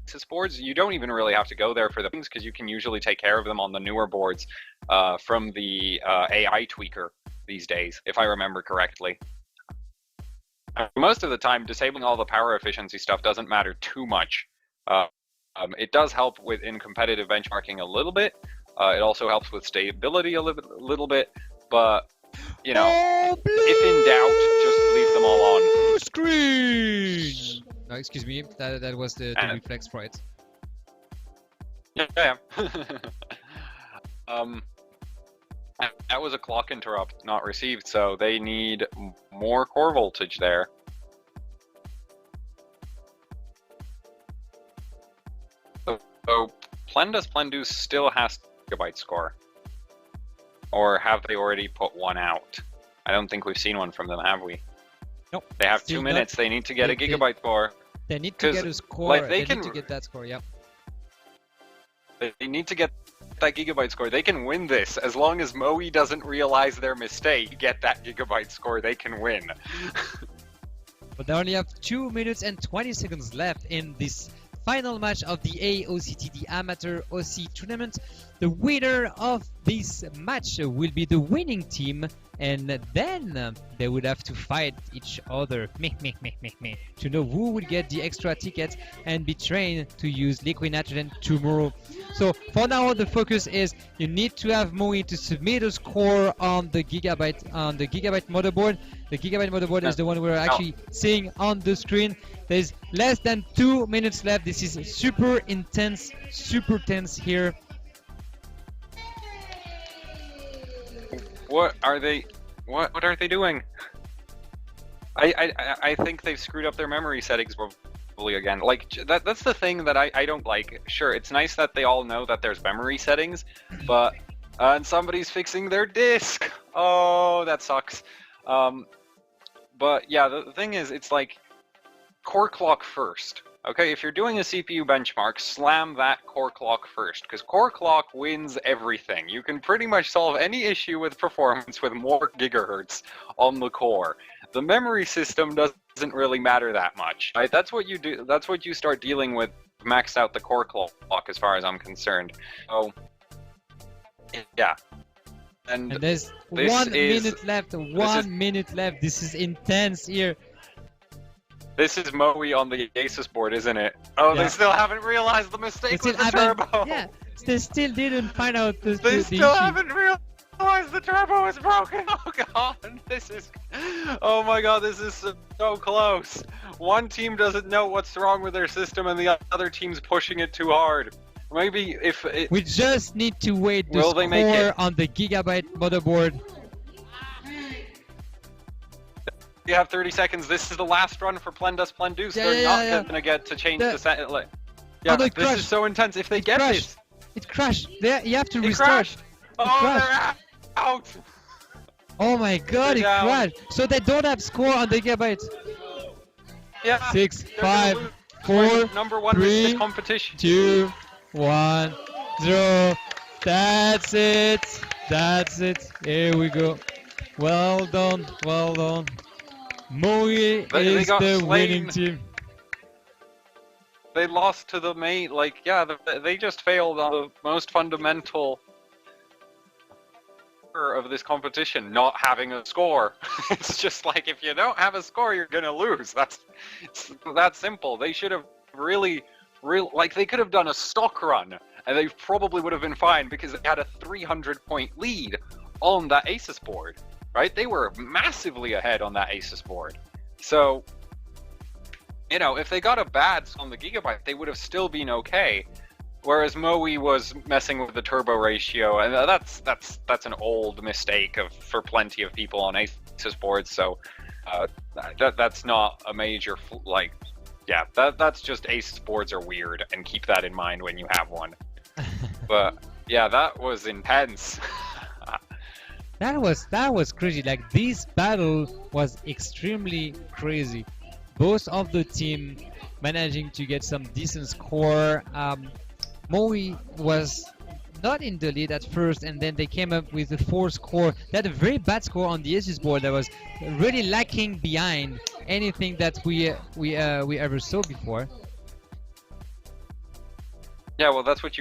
ASUS boards. You don't even really have to go there for the things, because you can usually take care of them on the newer boards from the AI tweaker these days, if I remember correctly. Most of the time, disabling all the power efficiency stuff doesn't matter too much. It does help in competitive benchmarking a little bit. It also helps with stability a little bit, but if in doubt, just leave them all on. Screen. No, excuse me. That was the reflex for it. Yeah. That was a clock interrupt not received, so they need more core voltage there. Plendas Plendus still has Gigabyte score. Or have they already put one out? I don't think we've seen one from them, have we? Nope. They have Still 2 minutes. They need to get a Gigabyte score. They need to 'Cause, get a score. like, they need to get that score. Yep. They need to get that Gigabyte score. They can win this as long as Moee doesn't realize their mistake. Get that Gigabyte score, they can win. But they only have 2 minutes and 20 seconds left in this final match of the AOCT, the Amateur OC Tournament. The winner of this match will be the winning team, and then they would have to fight each other to know who will get the extra ticket and be trained to use liquid nitrogen tomorrow. So for now, the focus is you need to have Moee to submit a score on the Gigabyte motherboard. The Gigabyte motherboard is the one we're actually seeing on the screen. There's less than 2 minutes left. This is super intense, super tense here. What are they doing? I think they've screwed up their memory settings probably again. Like that's the thing that I don't like. Sure, it's nice that they all know that there's memory settings, but and somebody's fixing their disk. Oh, that sucks. But yeah, the thing is, it's like core clock first. Okay, if you're doing a CPU benchmark, slam that core clock first, because core clock wins everything. You can pretty much solve any issue with performance with more gigahertz on the core. The memory system doesn't really matter that much. Right? That's what you do. That's what you start dealing with. Max out the core clock, as far as I'm concerned. So, yeah. And there's 1 minute left. 1 minute left. This is intense here. This is Moee on the ASUS board, isn't it? Oh, yeah. They still haven't realized the mistake with the turbo. Yeah, they still didn't find out the They still haven't realized the turbo is broken. Oh god, oh my god, this is so close. One team doesn't know what's wrong with their system, and the other team's pushing it too hard. Maybe if it... We just need to wait the score on the Gigabyte motherboard. You have 30 seconds. This is the last run for Plendas Plendus. They're not going to get to change the set. Yeah, this is so intense. If they get this... It crashed. You have to restart. They're out! Oh my god, it crashed. So they don't have score on the Gigabyte. Yeah. 6, 5, 4, number 1 3, in the competition. 2, 1, 0. That's it. That's it. Here we go. Well done. Well done. Moee is the winning team. They lost to the mate. Like, yeah, they just failed on the most fundamental of this competition, not having a score. It's just like, if you don't have a score, you're gonna lose. It's that simple. They should have really, like, they could have done a stock run, and they probably would have been fine because they had a 300-point lead on that ASUS board. Right? They were massively ahead on that ASUS board. So, you know, if they got a bad on the Gigabyte, they would have still been okay. Whereas Moee was messing with the turbo ratio, and that's an old mistake for plenty of people on ASUS boards. So that's not a major yeah. That's just ASUS boards are weird, and keep that in mind when you have one. But yeah, that was intense. That was crazy. Like, this battle was extremely crazy. Both of the team managing to get some decent score. Moee was not in the lead at first, and then they came up with a 4 score. They had a very bad score on the ASUS board that was really lacking behind anything that we ever saw before. Yeah, well, that's what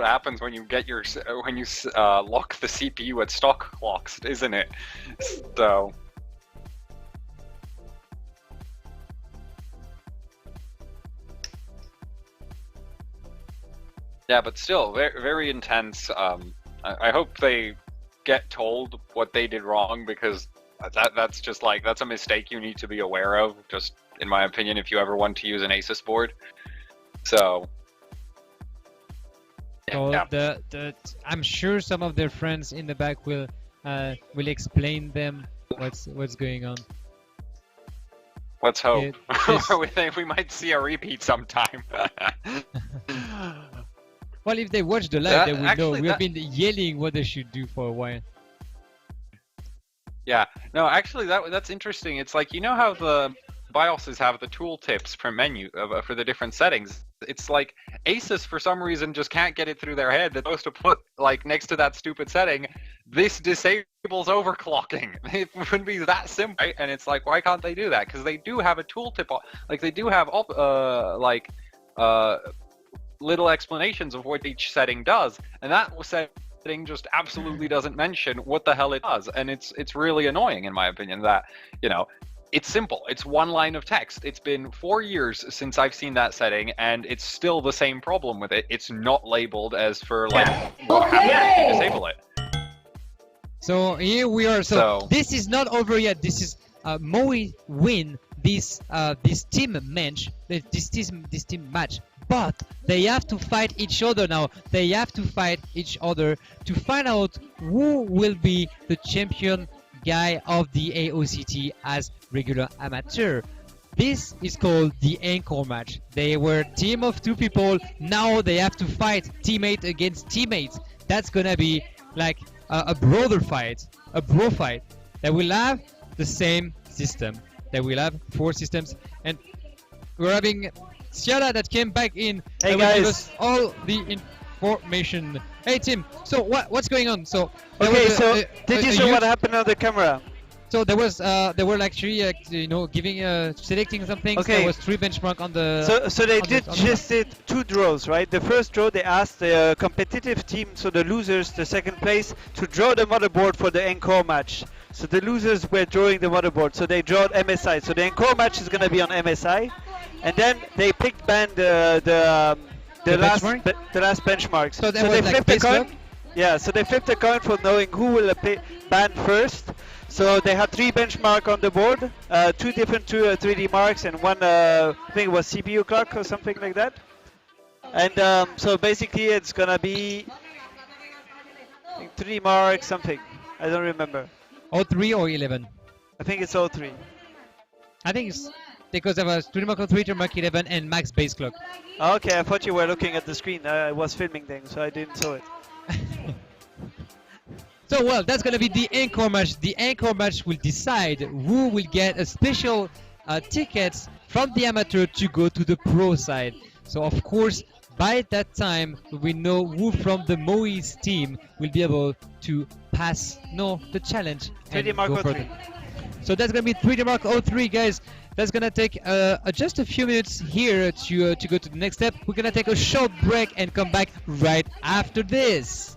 happens when you get lock the CPU at stock clocks, isn't it? So. Yeah, but still, very, very intense. I hope they get told what they did wrong, because that's just like, that's a mistake you need to be aware of. Just in my opinion, if you ever want to use an ASUS board. So. So I'm sure some of their friends in the back will explain them what's going on. Let's hope. We think we might see a repeat sometime. Well, if they watch the live, they will know. Actually, We have been yelling what they should do for a while. Yeah, no, actually, that's interesting. It's like, you know how the BIOSes have the tooltips per menu for the different settings? It's like ASUS, for some reason, just can't get it through their head. They're supposed to put, like, next to that stupid setting, this disables overclocking. It wouldn't be that simple, right? And it's like, why can't they do that? Because they do have a tooltip, like, they do have, little explanations of what each setting does. And that setting just absolutely doesn't mention what the hell it does. And it's really annoying, in my opinion, that, you know, it's simple. It's one line of text. It's been 4 years since I've seen that setting, and it's still the same problem with it. It's not labeled as for, like, what happens if you disable it. So here we are. So this is not over yet. This is Moee win this team match. This team match. But they have to fight each other now. They have to fight each other to find out who will be the champion guy of the AOCT as regular amateur. This is called the encore match. They were a team of 2 people. Now they have to fight teammate against teammates. That's gonna be like a brother fight, a bro fight. They will have the same system. They will have 4 systems, and we're having Ciara that came back in. Hey and guys, will give us all the information. Hey Tim, so what's going on? So okay, so did you show what happened on the camera? So there was they were actually you know, giving selecting something. Okay. So there was 3 benchmark on the. So they did 2 draws, right? The first draw they asked the competitive team, so the losers, the second place, to draw the motherboard for the encore match. So the losers were drawing the motherboard, so they drawed MSI. So the encore match is gonna be on MSI, and then they picked the last benchmarks. So they like flipped the coin. Yeah, so they flipped the coin for knowing who will ban first. So they had 3 benchmark on the board, 2 different 3D marks, and one I think it was CPU clock or something like that. And so basically it's gonna be, I think, 3D mark something. I don't remember. Or 3 or 11. I think it's all 3. I think it's because there was 3 mark 3, 3 mark 11, and max base clock. Okay, I thought you were looking at the screen. I was filming things, so I didn't saw it. So well, that's gonna be the encore match. The encore match will decide who will get a special tickets from the amateur to go to the pro side. So of course, by that time, we know who from the Moe's team will be able to pass the challenge. 3D and Mark go 03. further. So that's gonna be 3D Mark 03, guys. That's gonna take just a few minutes here to go to the next step. We're gonna take a short break and come back right after this.